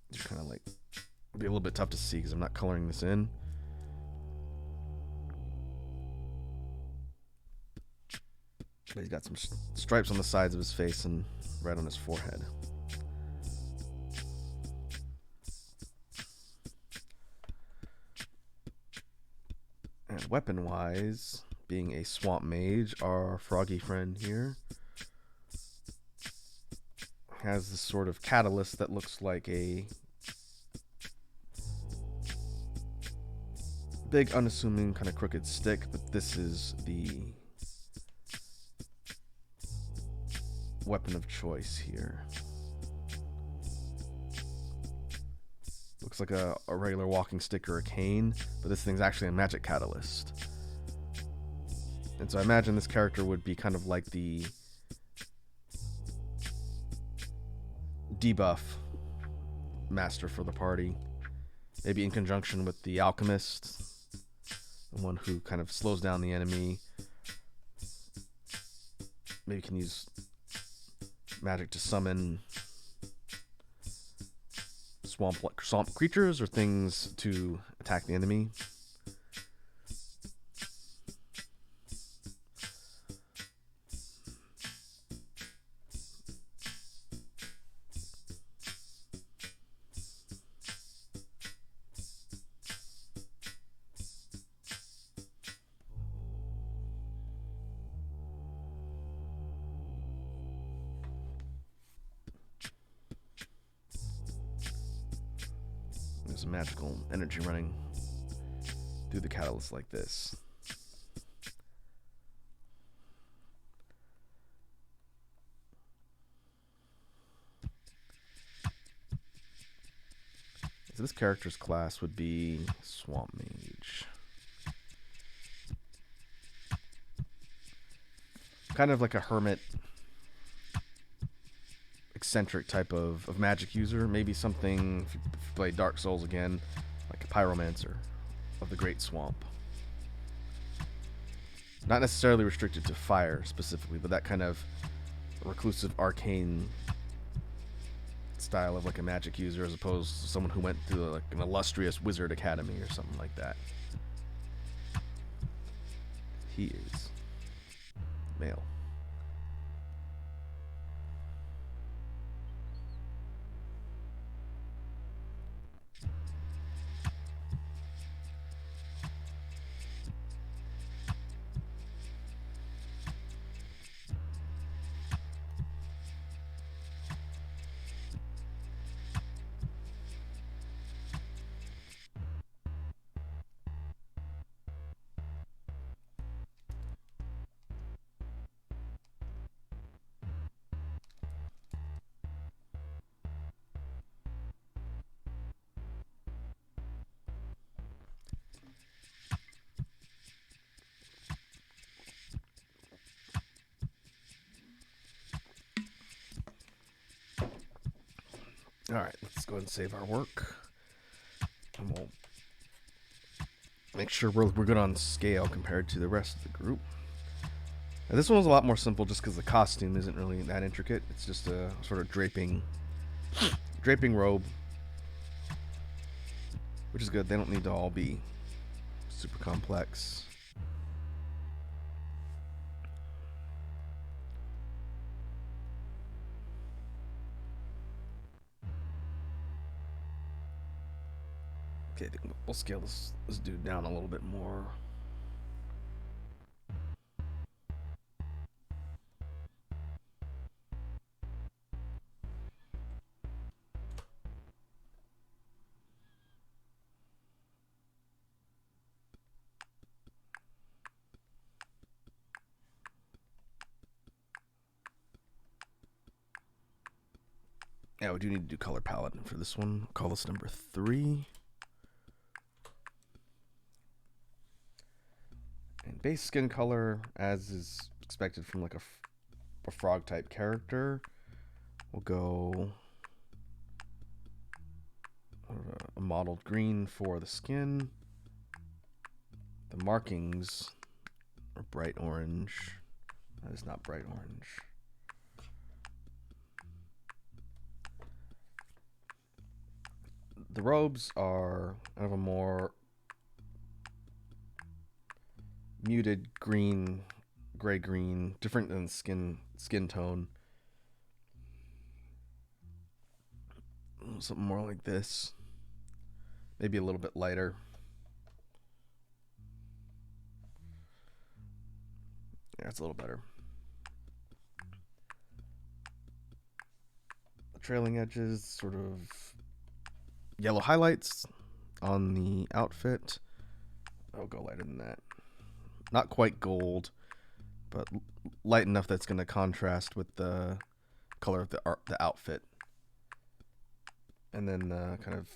It's kind of like be a little bit tough to see because I'm not coloring this in. But he's got some stripes on the sides of his face and right on his forehead. And weapon-wise, being a swamp mage, our froggy friend here has this sort of catalyst that looks like a big, unassuming, kind of crooked stick, but this is the weapon of choice here. Looks like a regular walking stick or a cane, but this thing's actually a magic catalyst. And so I imagine this character would be kind of like the debuff master for the party. Maybe in conjunction with the alchemist, the one who kind of slows down the enemy. Maybe can use magic to summon swamp creatures or things to attack the enemy. There's a magical energy running through the catalyst like this. So this character's class would be Swamp Mage. Kind of like a hermit, eccentric type of magic user. Maybe something, if you play Dark Souls again, like a pyromancer of the Great Swamp. Not necessarily restricted to fire specifically, but that kind of reclusive arcane style of like a magic user, as opposed to someone who went through like an illustrious wizard academy or something like that. He is male. Alright, let's go ahead and save our work. And we'll make sure we're good on scale compared to the rest of the group. Now, this one was a lot more simple just because the costume isn't really that intricate. It's just a sort of draping robe, which is good. They don't need to all be super complex. Okay, I think we'll scale this dude down a little bit more. Yeah, we do need to do color palette for this one. We'll call this number 3. And base skin color, as is expected from like a frog type character, we'll go a mottled green for the skin. The markings are bright orange. That is not bright orange. The robes are kind of a more muted green, gray green, different than skin tone. Something more like this. Maybe a little bit lighter. Yeah, it's a little better. The trailing edges, sort of yellow highlights on the outfit. I'll go lighter than that. Not quite gold, but light enough that's going to contrast with the color of the outfit. And then kind of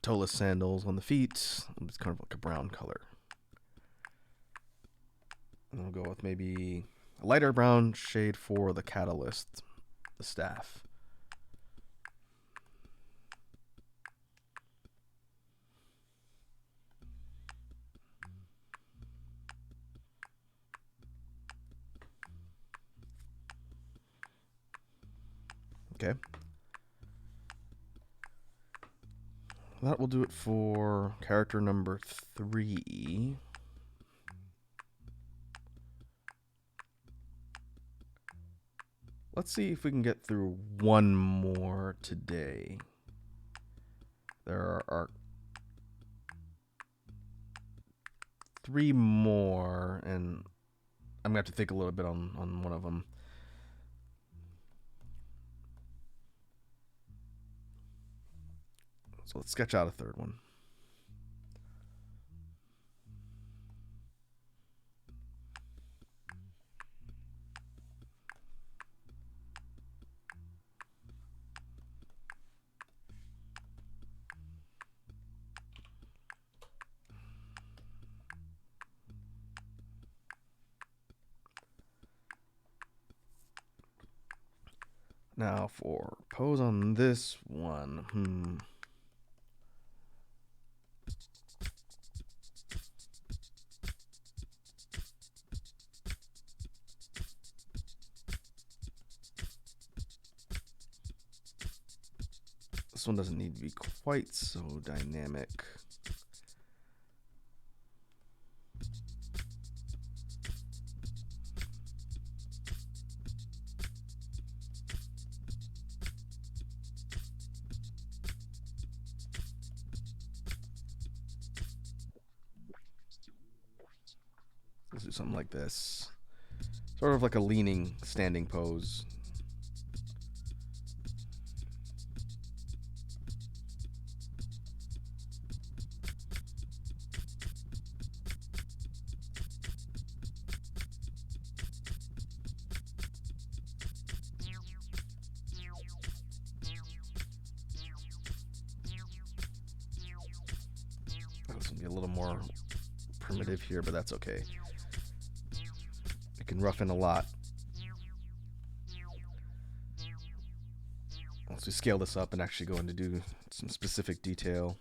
toeless sandals on the feet. It's kind of like a brown color. And we'll go with maybe a lighter brown shade for the catalyst, the staff. Okay. That will do it for character number 3. Let's see if we can get through one more today. There are 3 more, and I'm going to have to think a little bit on one of them. So let's sketch out a third one. Now for pose on this one. This one doesn't need to be quite so dynamic. Let's do something like this. Sort of like a leaning standing pose. This will be a little more primitive here, but that's okay. It can roughen a lot. Once we scale this up and actually go into do some specific detail.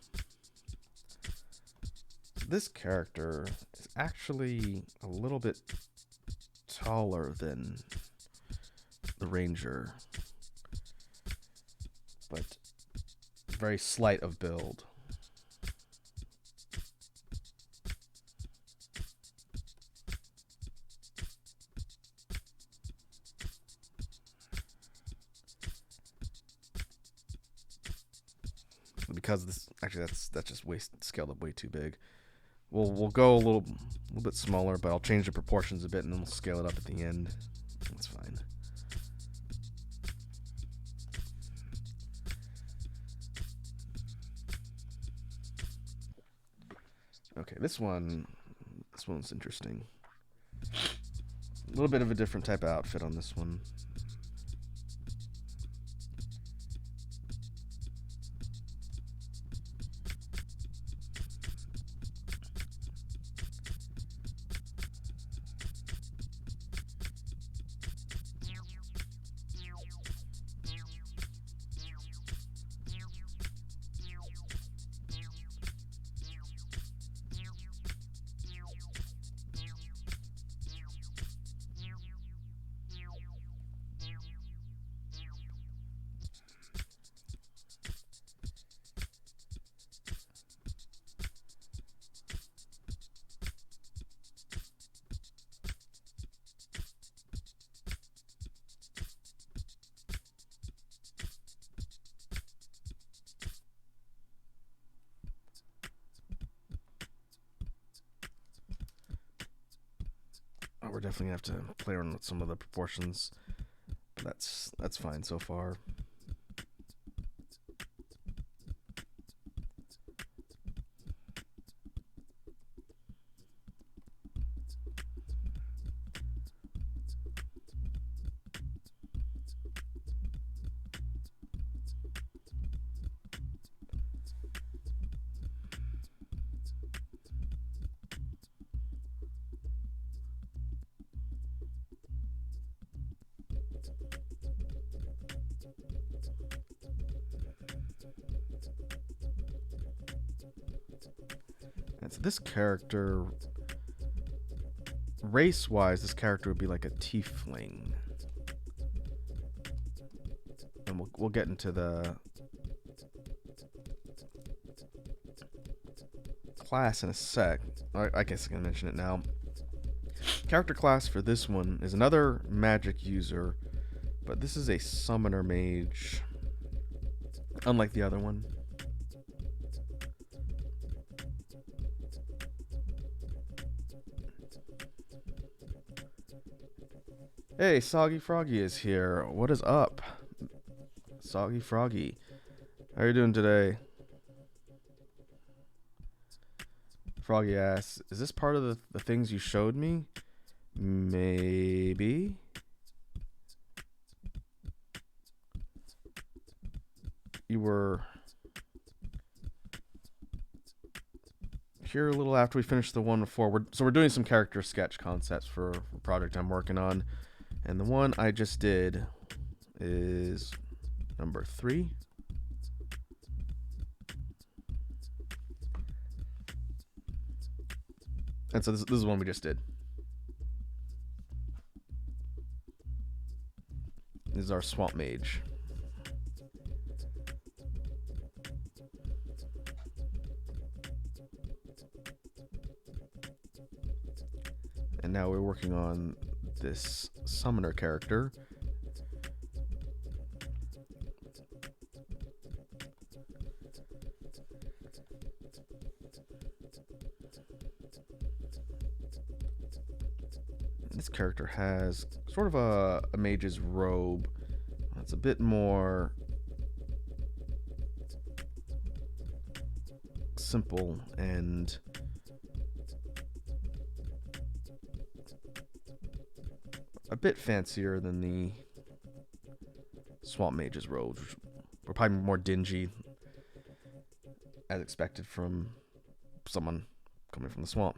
This character is actually a little bit taller than the ranger, but very slight of build. Because this actually that's just scaled up way too big. We'll go a little bit smaller, but I'll change the proportions a bit and then we'll scale it up at the end. That's fine. Okay, this one's interesting. A little bit of a different type of outfit on this one. we're definitely gonna have to play around with some of the proportions. But that's fine so far. And so this character, race-wise, this character would be like a tiefling. And we'll get into the class in a sec. I guess I can mention it now. Character class for this one is another magic user, but this is a summoner mage, unlike the other one. Hey, Soggy Froggy is here. What is up? Soggy Froggy. How are you doing today? Froggy asks, is this part of the things you showed me? Maybe. You were here a little after we finished the one before. We're doing some character sketch concepts for a project I'm working on. And the one I just did is number 3. And so this is the one we just did. This is our swamp mage. And now we're working on this summoner character. This character has sort of a mage's robe. It's a bit more simple and a bit fancier than the swamp mage's robes, which were probably more dingy, as expected from someone coming from the swamp.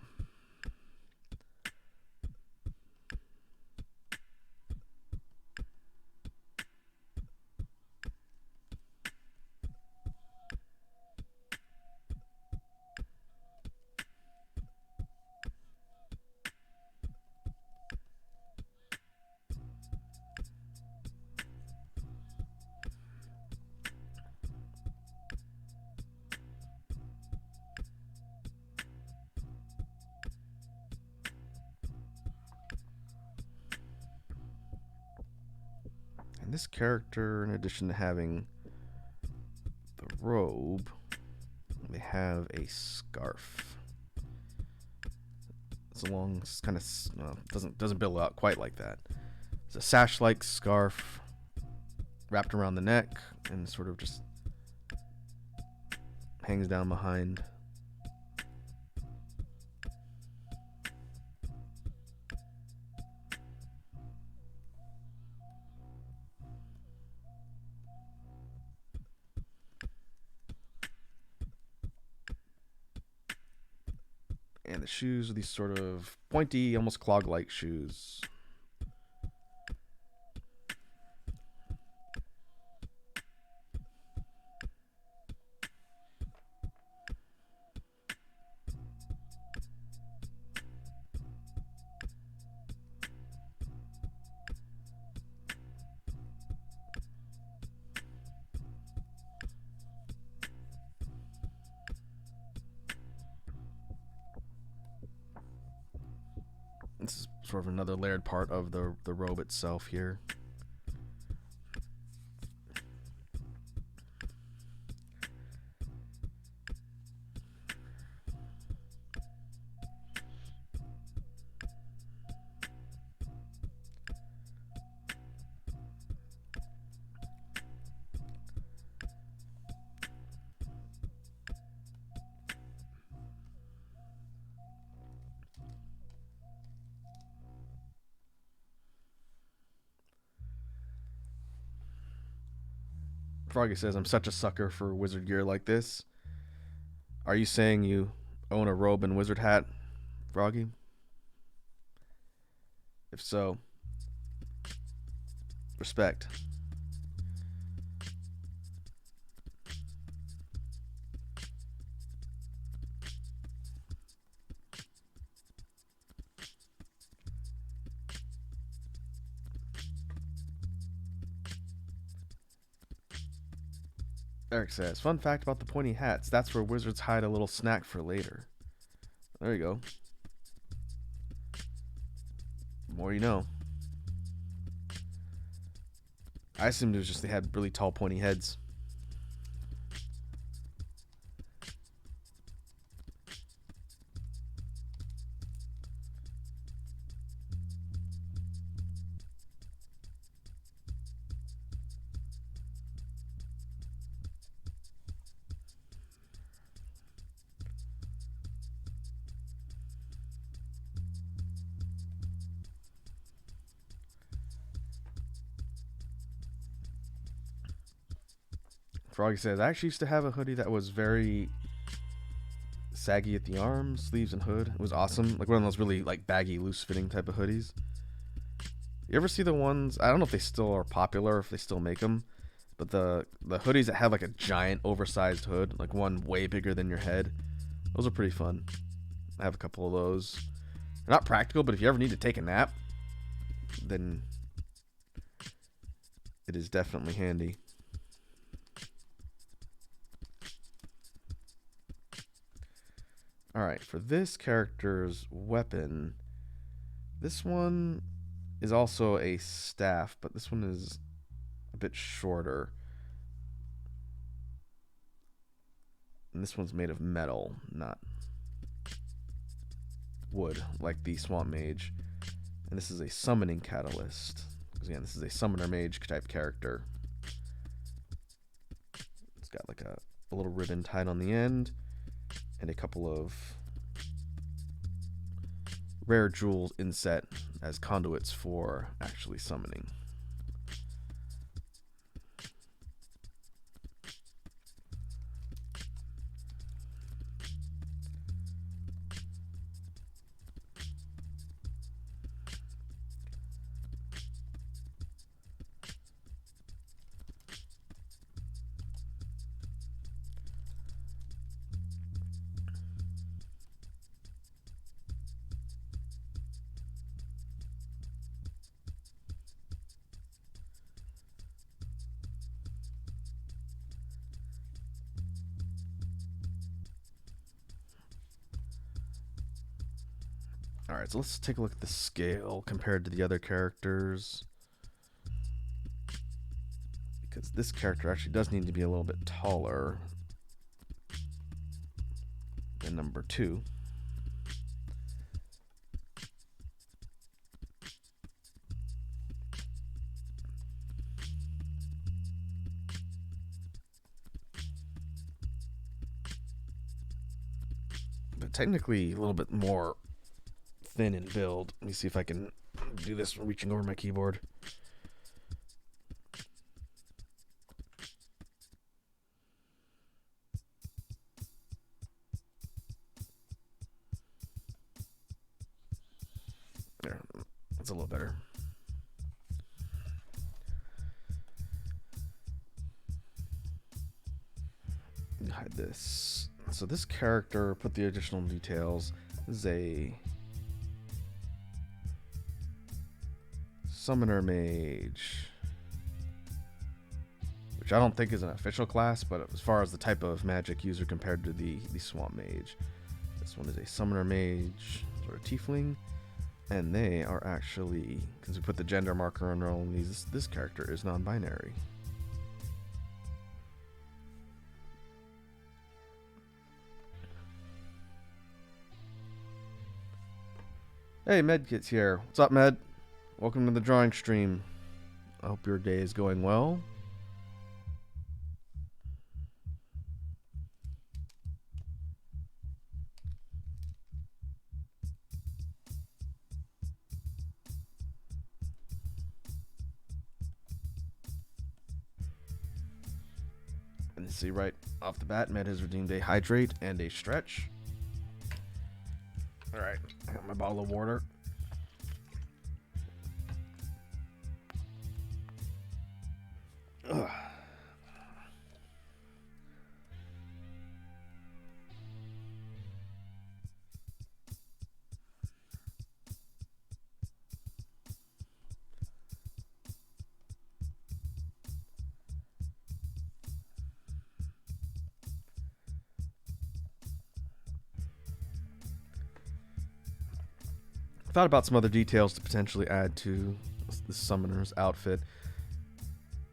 And this character, in addition to having the robe, they have a scarf. It's a long, kind of doesn't build out quite like that. It's a sash-like scarf wrapped around the neck and sort of just hangs down behind. And the shoes are these sort of pointy, almost clog-like shoes. This is sort of another layered part of the robe itself here. Froggy says, I'm such a sucker for wizard gear like this. Are you saying you own a robe and wizard hat, Froggy? If so, respect. Eric says, fun fact about the pointy hats. That's where wizards hide a little snack for later. There you go. The more you know. I assumed it was just they had really tall pointy heads. Froggy says, I actually used to have a hoodie that was very saggy at the arms, sleeves, and hood. It was awesome. Like one of those really like baggy, loose-fitting type of hoodies. You ever see the ones? I don't know if they still are popular, if they still make them, but the hoodies that have like a giant, oversized hood, like one way bigger than your head. Those are pretty fun. I have a couple of those. They're not practical, but if you ever need to take a nap, then it is definitely handy. Alright, for this character's weapon, this one is also a staff, but this one is a bit shorter. And this one's made of metal, not wood, like the Swamp Mage. And this is a summoning catalyst. Because again, this is a summoner mage type character. It's got like a little ribbon tied on the end, and a couple of rare jewels inset as conduits for actually summoning. Alright, so let's take a look at the scale compared to the other characters. Because this character actually does need to be a little bit taller than number 2. But technically a little bit more thin in build. Let me see if I can do this reaching over my keyboard. There, that's a little better. Hide this. So this character, put the additional details, is a Summoner Mage, which I don't think is an official class, but as far as the type of magic user compared to the Swamp Mage, this one is a Summoner Mage, sort of tiefling, and they are actually, because we put the gender marker on all of these, this character is non-binary. Hey, Medkit's here. What's up, Med? Welcome to the drawing stream. I hope your day is going well. And see right off the bat, Med has redeemed a hydrate and a stretch. Alright, I got my bottle of water. Ugh. Thought about some other details to potentially add to the summoner's outfit.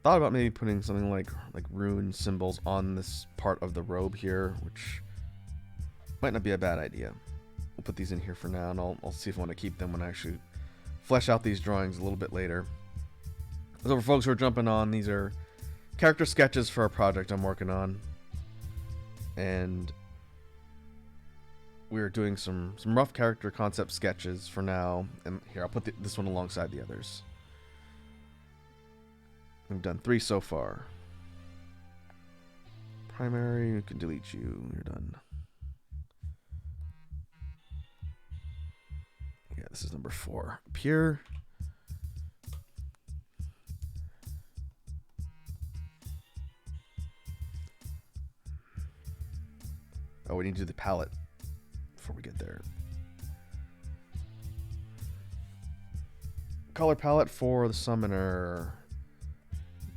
Thought about maybe putting something like rune symbols on this part of the robe here, which might not be a bad idea. We'll put these in here for now, and I'll see if I want to keep them when I actually flesh out these drawings a little bit later. So for folks who are jumping on, these are character sketches for a project I'm working on, and we're doing some rough character concept sketches for now. And here, I'll put this one alongside the others. We've done 3 so far. Primary, we can delete you. You're done. Yeah, this is number 4. Pure. Oh, we need to do the palette before we get there. Color palette for the summoner.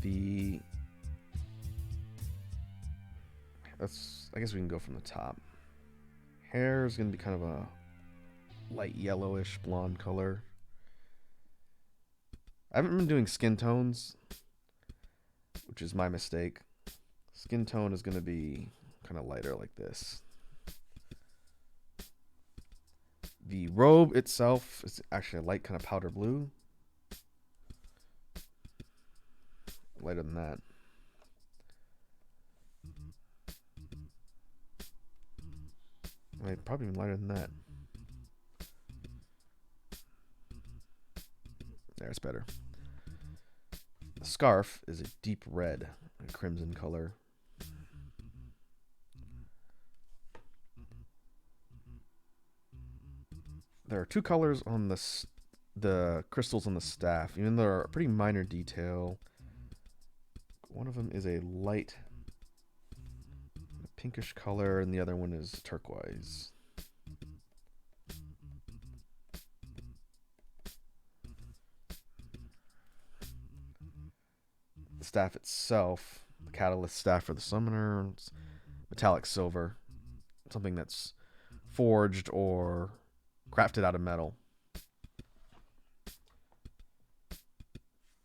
I guess we can go from the top. Hair is going to be kind of a light yellowish blonde color. I haven't been doing skin tones, which is my mistake. Skin tone is going to be kind of lighter like this. The robe itself is actually a light kind of powder blue. Lighter than that. Probably even lighter than that. There, it's better. The scarf is a deep red, a crimson color. There are 2 colors on the crystals on the staff, even though they're a pretty minor detail. One of them is a light pinkish color, and the other one is turquoise. The staff itself, the catalyst staff for the summoner, it's metallic silver, something that's forged or crafted out of metal.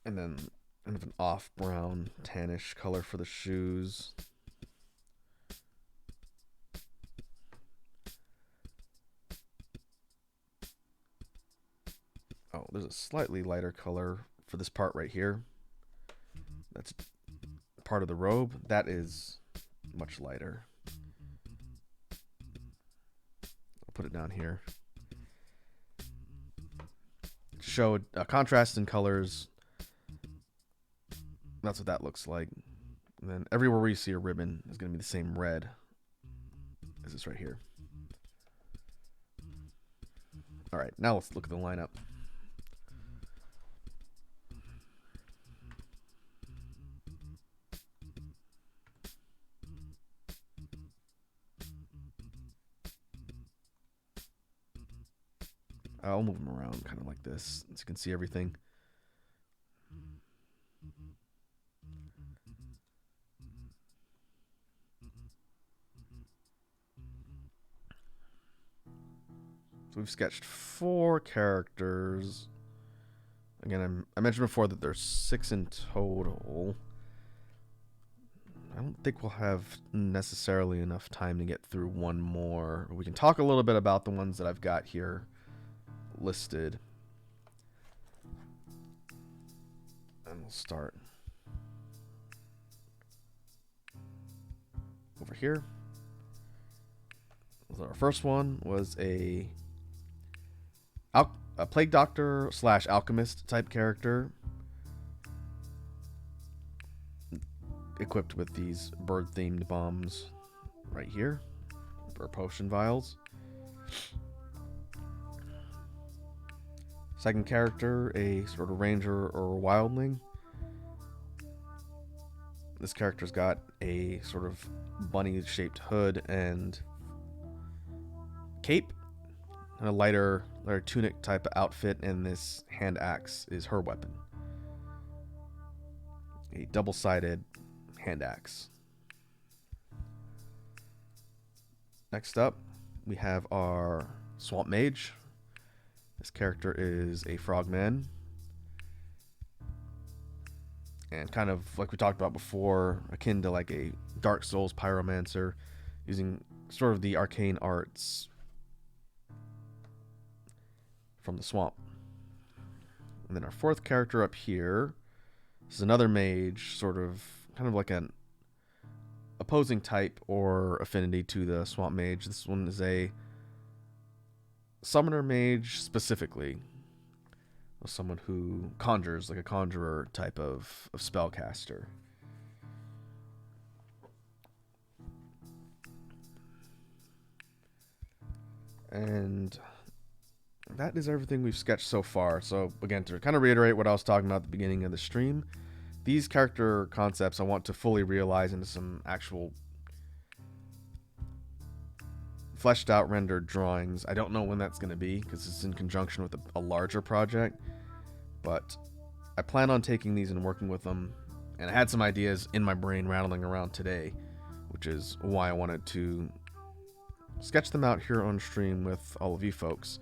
And then kind of an off brown tannish color for the shoes. Oh, there's a slightly lighter color for this part right here. That's part of the robe. That is much lighter. I'll put it down here. Show a contrast in colors. That's what that looks like. And then everywhere where you see a ribbon is going to be the same red as this right here. All right, now let's look at the lineup. I'll move them around kind of like this so you can see everything. So we've sketched 4 characters. Again, I mentioned before that there's 6 in total. I don't think we'll have necessarily enough time to get through one more. We can talk a little bit about the ones that I've got here listed. And we'll start over here. So our first one was a plague doctor / alchemist type character. equipped with these bird-themed bombs right here, or potion vials. Second character, a sort of ranger or wildling. This character's got a sort of bunny-shaped hood and cape, and a lighter tunic type of outfit, and this hand axe is her weapon. A double-sided hand axe. Next up, we have our swamp mage. This character is a frogman, and kind of like we talked about before, akin to like a Dark Souls pyromancer, using sort of the arcane arts from the swamp. And then our fourth character up here is another mage, sort of kind of like an opposing type or affinity to the swamp mage. This one is a summoner mage specifically, someone who conjures, like a conjurer type of spellcaster. And that is everything we've sketched so far. So again, to kind of reiterate what I was talking about at the beginning of the stream, these character concepts I want to fully realize into some actual fleshed out rendered drawings. I don't know when that's going to be because it's in conjunction with a larger project, but I plan on taking these and working with them, and I had some ideas in my brain rattling around today, which is why I wanted to sketch them out here on stream with all of you folks.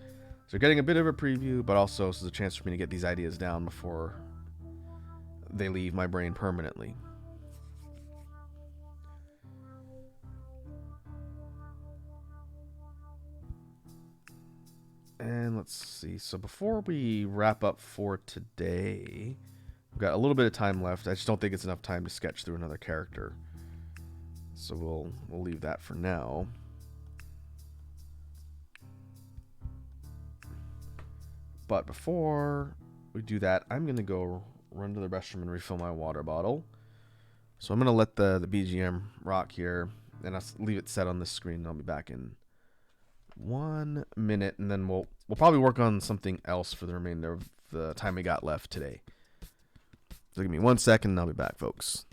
So you're getting a bit of a preview, but also this is a chance for me to get these ideas down before they leave my brain permanently. And let's see. So before we wrap up for today, we've got a little bit of time left. I just don't think it's enough time to sketch through another character. So we'll leave that for now. But before we do that, I'm going to go run to the restroom and refill my water bottle. So I'm going to let the BGM rock here, and I'll leave it set on this screen, and I'll be back in 1 minute, and then we'll probably work on something else for the remainder of the time we got left today. So give me 1 second, and I'll be back, folks.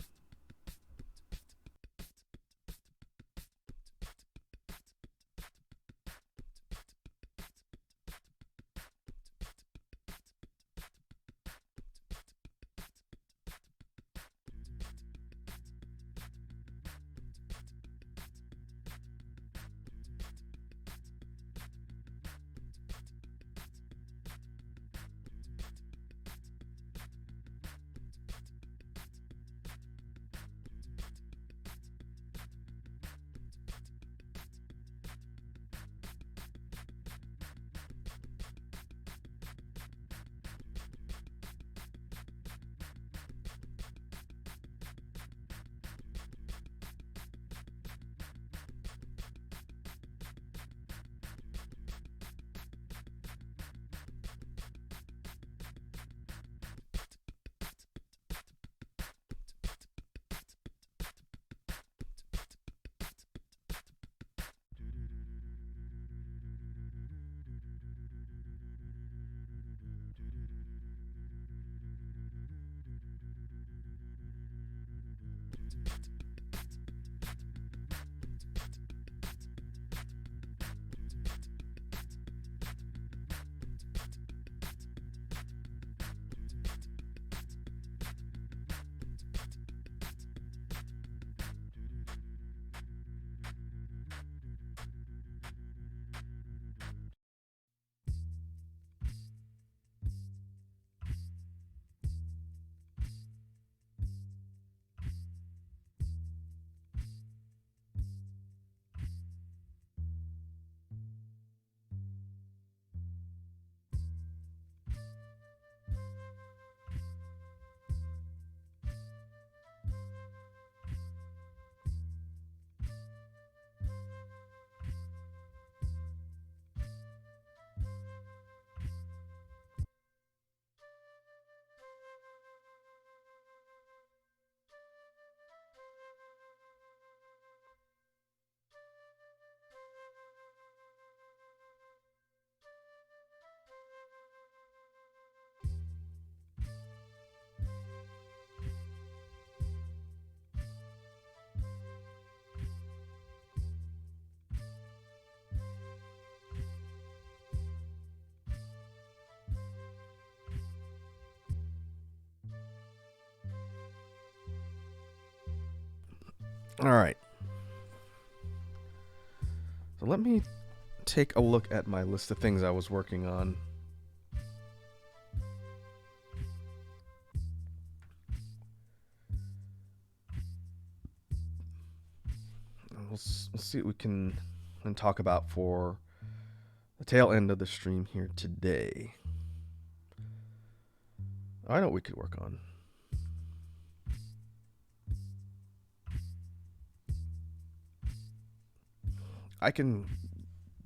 All right. So let me take a look at my list of things I was working on. We'll see what we can talk about for the tail end of the stream here today. I know what we could work on. I can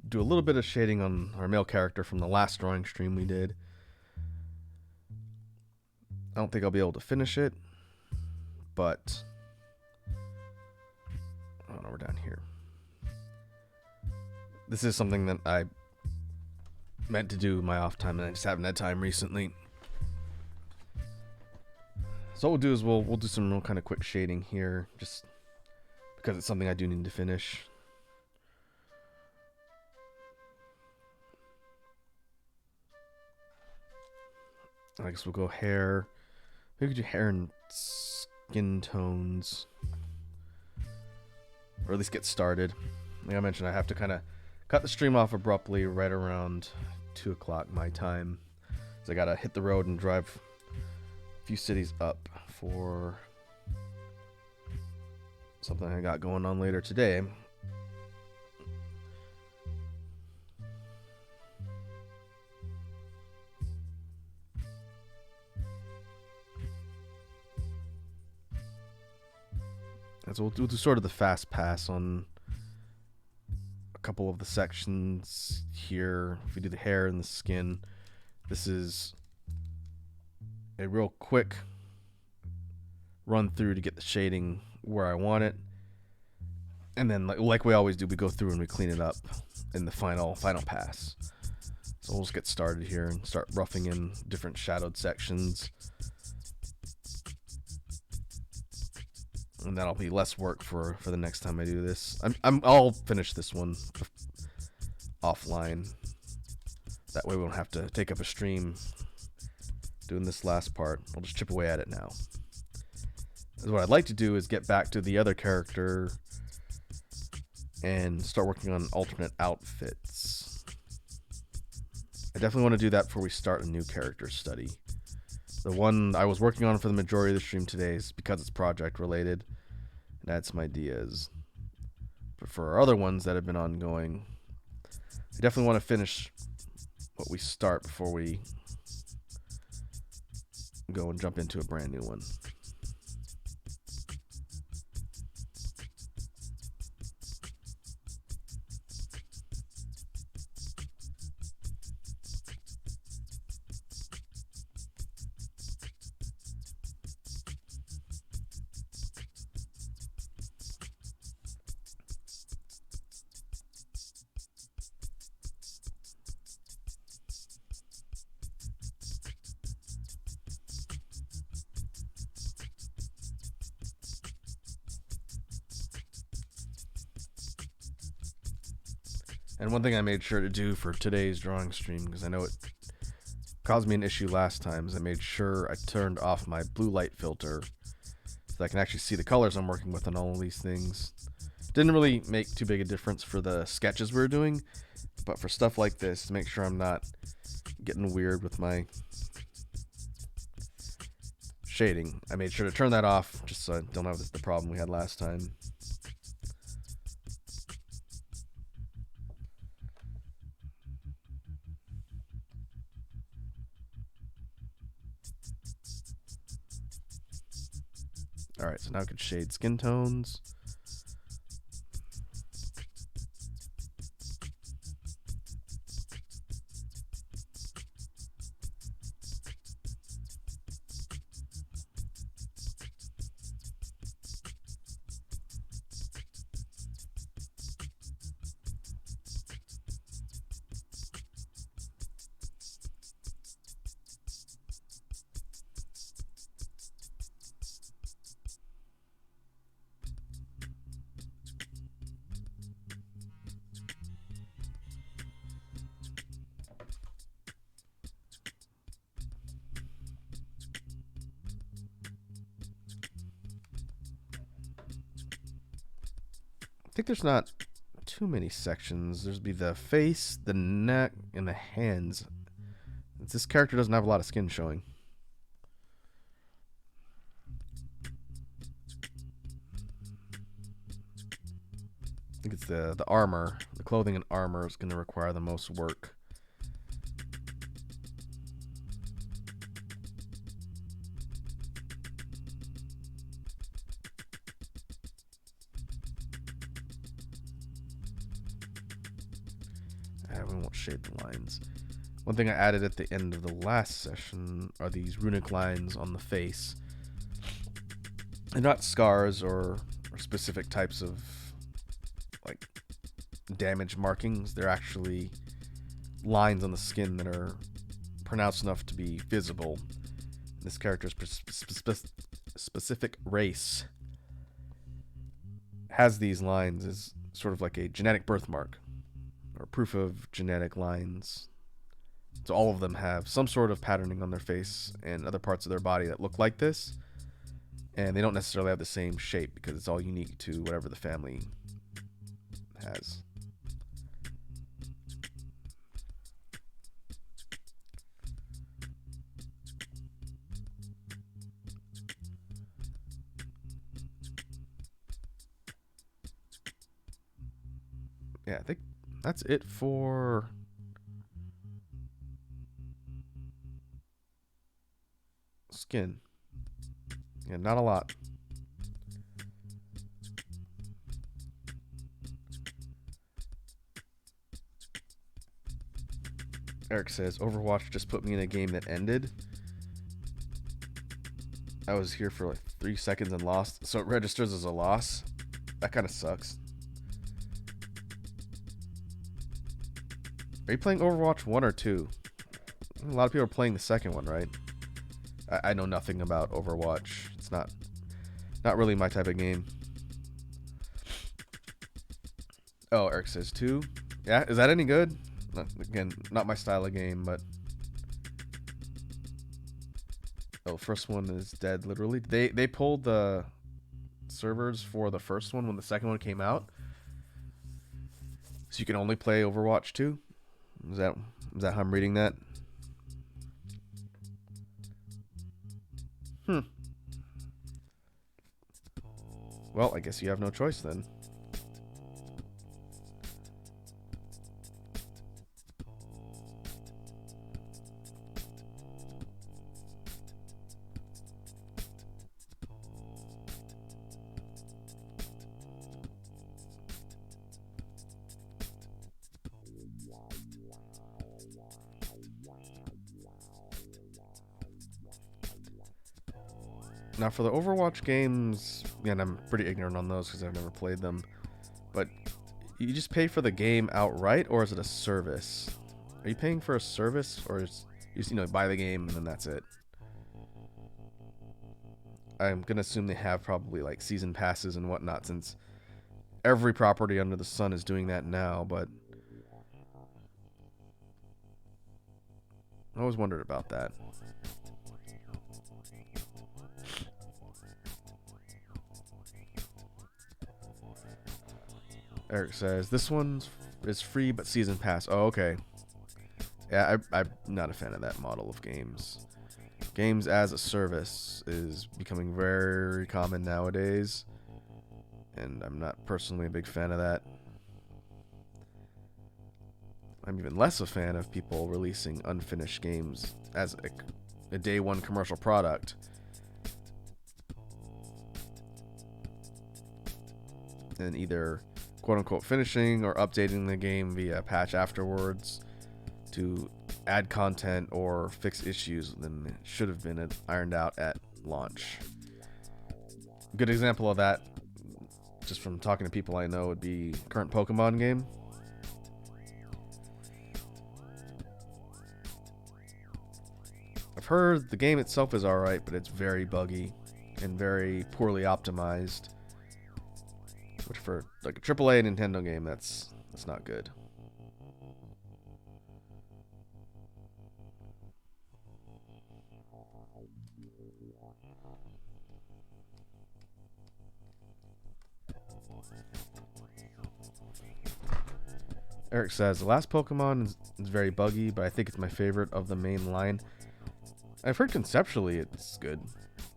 do a little bit of shading on our male character from the last drawing stream we did. I don't think I'll be able to finish it, but oh no, we're down here. This is something that I meant to do in my off time, and I just haven't had time recently. So what we'll do is we'll do some real kind of quick shading here, just because it's something I do need to finish. I guess we'll go hair. Maybe we could do hair and skin tones, or at least get started. Like I mentioned, I have to kind of cut the stream off abruptly right around 2 o'clock my time. So I gotta hit the road and drive a few cities up for something I got going on later today. And so we'll do sort of the fast pass on a couple of the sections here. If we do the hair and the skin, this is a real quick run through to get the shading where I want it. And then like we always do, we go through and we clean it up in the final pass. So we'll just get started here and start roughing in different shadowed sections. And that'll be less work for the next time I do this. I'll finish this one offline. That way we won't have to take up a stream doing this last part. I'll just chip away at it now. What I'd like to do is get back to the other character and start working on alternate outfits. I definitely want to do that before we start a new character study. The one I was working on for the majority of the stream today is because it's project related and I had some ideas. But for our other ones that have been ongoing, I definitely want to finish what we start before we go and jump into a brand new one. And one thing I made sure to do for today's drawing stream, because I know it caused me an issue last time, is I made sure I turned off my blue light filter so that I can actually see the colors I'm working with on all of these things. Didn't really make too big a difference for the sketches we were doing, but for stuff like this, to make sure I'm not getting weird with my shading, I made sure to turn that off just so I don't have the problem we had last time. Alright, so now I can shade skin tones. think there's not too many sections. There's be the face, the neck, and the hands. This character doesn't have a lot of skin showing. I think it's the armor. The clothing and armor is going to require the most work. We won't shade the lines. One thing I added at the end of the last session are these runic lines on the face. They're not scars or specific types of like damage markings. They're actually lines on the skin that are pronounced enough to be visible. This character's specific race has these lines as sort of like a genetic birthmark or proof of genetic lines. So all of them have some sort of patterning on their face and other parts of their body that look like this, and they don't necessarily have the same shape because it's all unique to whatever the family has. Yeah, I think that's it for skin. Yeah, not a lot. Eric says, Overwatch just put me in a game that ended. I was here for like 3 seconds and lost, so it registers as a loss. That kind of sucks. Are you playing Overwatch 1 or 2? A lot of people are playing the second one, right? I know nothing about Overwatch. It's not really my type of game. Oh, Eric says 2. Yeah, is that any good? Again, not my style of game, but... Oh, first one is dead, literally. They pulled the servers for the first one when the second one came out. So you can only play Overwatch 2? Is that how I'm reading that? Well, I guess you have no choice then. Now for the Overwatch games, and I'm pretty ignorant on those because I've never played them, but you just pay for the game outright, or is it a service? Are you paying for a service, or is you just, buy the game and then that's it? I'm gonna assume they have probably like season passes and whatnot, since every property under the sun is doing that now, but I always wondered about that. Eric says, this one is free but season pass. Oh, okay. Yeah, I'm not a fan of that model of games. Games as a service is becoming very common nowadays, and I'm not personally a big fan of that. I'm even less a fan of people releasing unfinished games as a day one commercial product. And either quote unquote finishing or updating the game via patch afterwards to add content or fix issues than it should have been ironed out at launch. A good example of that, just from talking to people I know, would be current Pokemon game. I've heard the game itself is alright, but it's very buggy and very poorly optimized. Which for like a AAA Nintendo game, that's not good. Eric says, the last Pokemon is very buggy, but I think it's my favorite of the main line. I've heard conceptually it's good.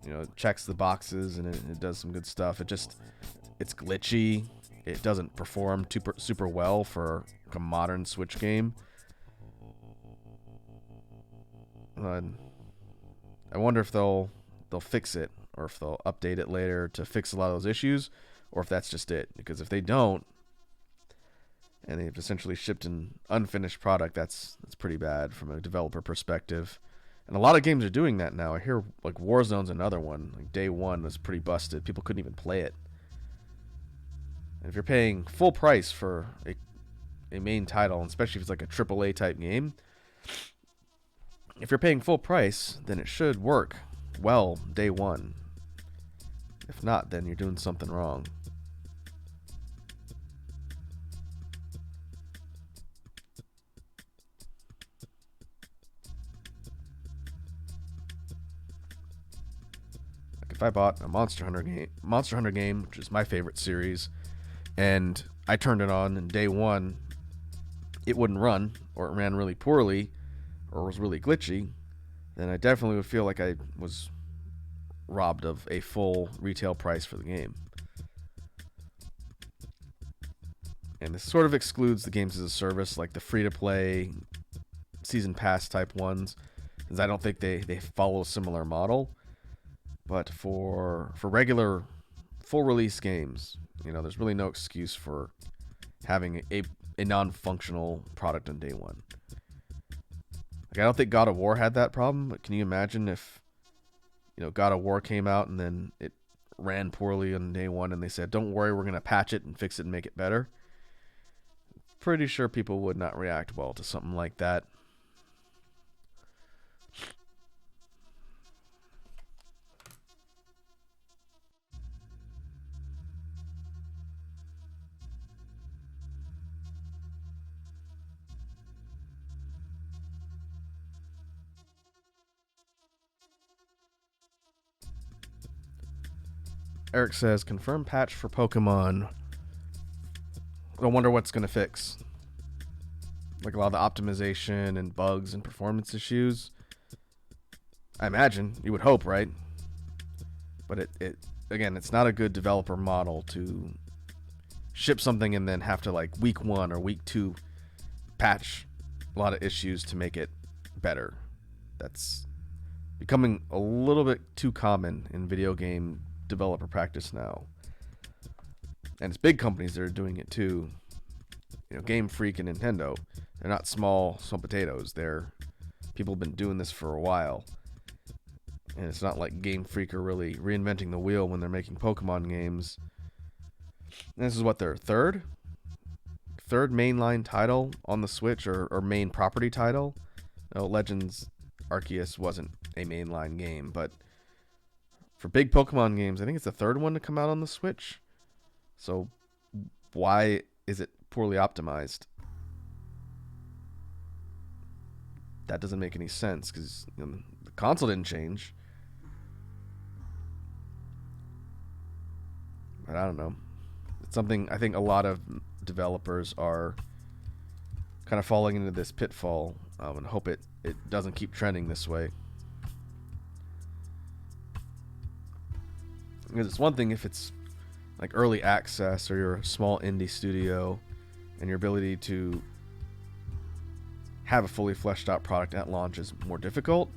You know, it checks the boxes and it does some good stuff. It's glitchy. It doesn't perform super well for a modern Switch game. I wonder if they'll fix it, or if they'll update it later to fix a lot of those issues, or if that's just it. Because if they don't, and they've essentially shipped an unfinished product, that's pretty bad from a developer perspective. And a lot of games are doing that now. I hear like Warzone's another one. Like Day One was pretty busted. People couldn't even play it. And if you're paying full price for a main title, and especially if it's like a AAA type game, if you're paying full price, then it should work well day one. If not, then you're doing something wrong. If I bought a Monster Hunter game, which is my favorite series, and I turned it on and day one, it wouldn't run, or it ran really poorly, or was really glitchy, then I definitely would feel like I was robbed of a full retail price for the game. And this sort of excludes the games as a service, like the free-to-play season pass type ones, because I don't think they follow a similar model. But for regular full release games, you know, there's really no excuse for having a non-functional product on day one. Like, I don't think God of War had that problem, but can you imagine if, you know, God of War came out and then it ran poorly on day one and they said, don't worry, we're going to patch it and fix it and make it better? Pretty sure people would not react well to something like that. Eric says, confirm patch for Pokemon. I wonder what's going to fix. Like a lot of the optimization and bugs and performance issues. I imagine. You would hope, right? But it again, it's not a good developer model to ship something and then have to, like, week 1 or week 2 patch a lot of issues to make it better. That's becoming a little bit too common in video game developer practice now. And it's big companies that are doing it too. You know, Game Freak and Nintendo. They're not small potatoes. They're people have been doing this for a while. And it's not like Game Freak are really reinventing the wheel when they're making Pokemon games. And this is what, their third mainline title on the Switch, or main property title. No, Legends Arceus wasn't a mainline game, but for big Pokemon games, I think it's the third one to come out on the Switch. So why is it poorly optimized? That doesn't make any sense, because, you know, the console didn't change. But I don't know. It's something I think a lot of developers are kind of falling into this pitfall, and hope it doesn't keep trending this way. Because it's one thing if it's like early access, or you're a small indie studio and your ability to have a fully fleshed out product at launch is more difficult.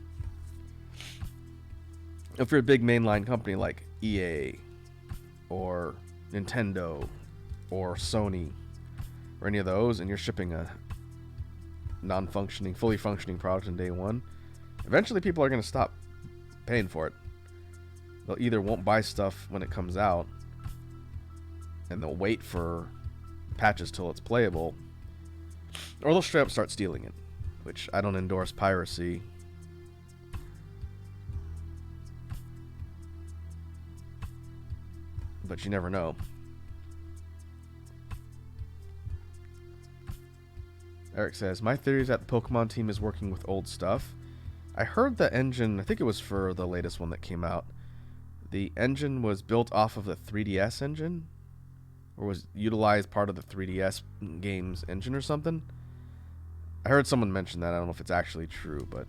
If you're a big mainline company like EA or Nintendo or Sony or any of those, and you're shipping a non-functioning, fully functioning product on day one, eventually people are going to stop paying for it. They'll either won't buy stuff when it comes out, and they'll wait for patches till it's playable, or they'll straight up start stealing it, which I don't endorse piracy. But you never know. Eric says, my theory is that the Pokemon team is working with old stuff. I heard the engine, I think it was for the latest one that came out, the engine was built off of the 3DS engine, or was utilized part of the 3DS game's engine or something. I heard someone mention that. I don't know if it's actually true, but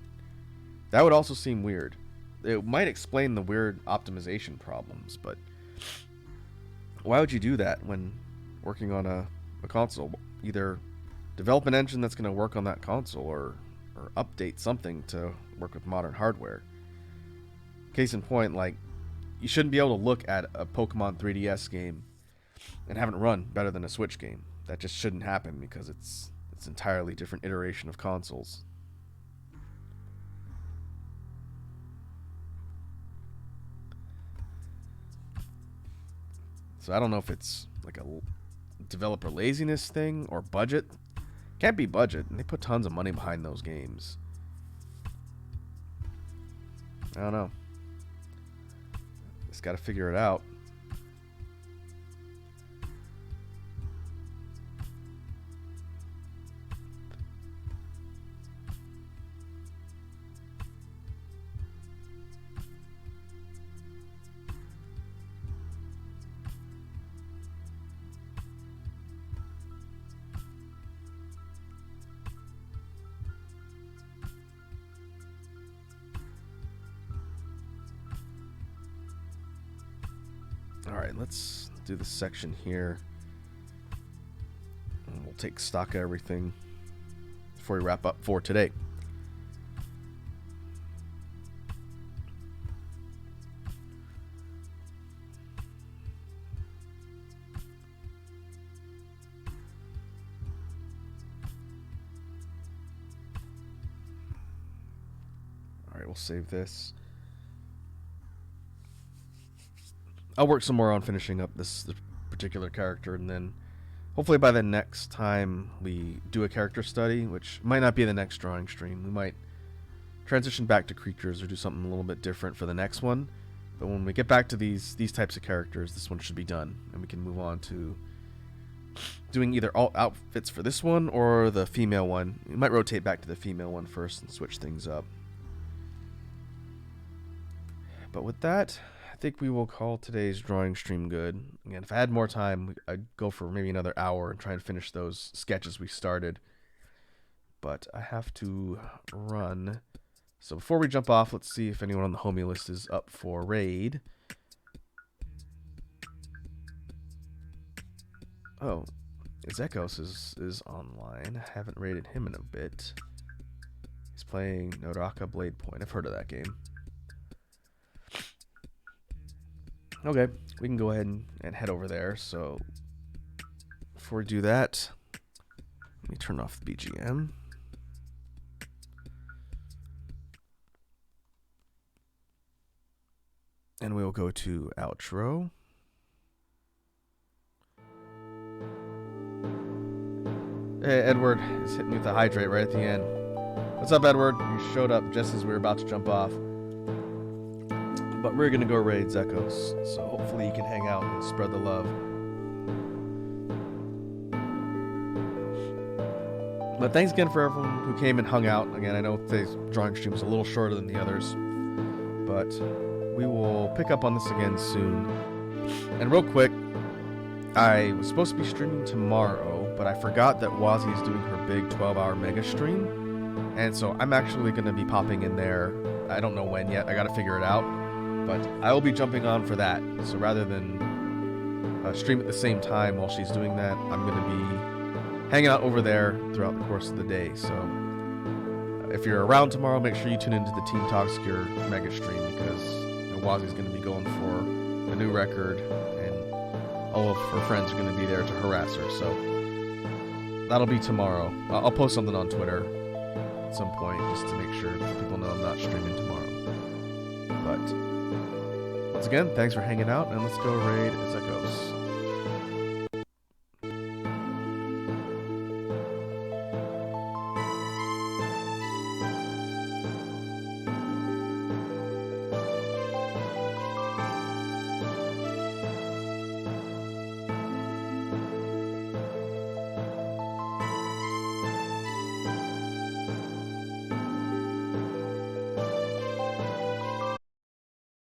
that would also seem weird. It might explain the weird optimization problems, but why would you do that when working on a console? Either develop an engine that's going to work on that console, or update something to work with modern hardware. Case in point, like, you shouldn't be able to look at a Pokemon 3DS game and have it run better than a Switch game. That just shouldn't happen because it's entirely different iteration of consoles. So I don't know if it's like a developer laziness thing or budget. Can't be budget, and they put tons of money behind those games. I don't know. Just got to figure it out. Alright, let's do this section here. And we'll take stock of everything before we wrap up for today. Alright, we'll save this. I'll work some more on finishing up this particular character, and then hopefully by the next time we do a character study, which might not be the next drawing stream, we might transition back to creatures or do something a little bit different for the next one. But when we get back to these types of characters, this one should be done, and we can move on to doing either all outfits for this one or the female one. We might rotate back to the female one first and switch things up. But with that, I think we will call today's drawing stream good. Again, if I had more time, I'd go for maybe another hour and try and finish those sketches we started. But I have to run. So before we jump off, let's see if anyone on the homie list is up for raid. Oh, Zekos is online. I haven't raided him in a bit. He's playing Naraka Blade Point. I've heard of that game. Okay, we can go ahead and head over there. So before we do that, let me turn off the BGM. And we'll go to outro. Hey, Edward is hitting me with a hydrate right at the end. What's up, Edward? You showed up just as we were about to jump off. But we're going to go raid Zekos, so hopefully you can hang out and spread the love. But thanks again for everyone who came and hung out. Again, I know today's drawing stream is a little shorter than the others, but we will pick up on this again soon. And real quick, I was supposed to be streaming tomorrow, but I forgot that Wazi is doing her big 12-hour mega stream, and so I'm actually going to be popping in there. I don't know when yet. I got to figure it out. But I will be jumping on for that. So rather than stream at the same time while she's doing that, I'm going to be hanging out over there throughout the course of the day. So if you're around tomorrow, make sure you tune into the Team Talk Secure mega stream, because Wazi's going to be going for a new record, and all of her friends are going to be there to harass her. So that'll be tomorrow. I'll post something on Twitter at some point just to make sure people know I'm not streaming tomorrow. But once again, thanks for hanging out, and let's go raid Zekos.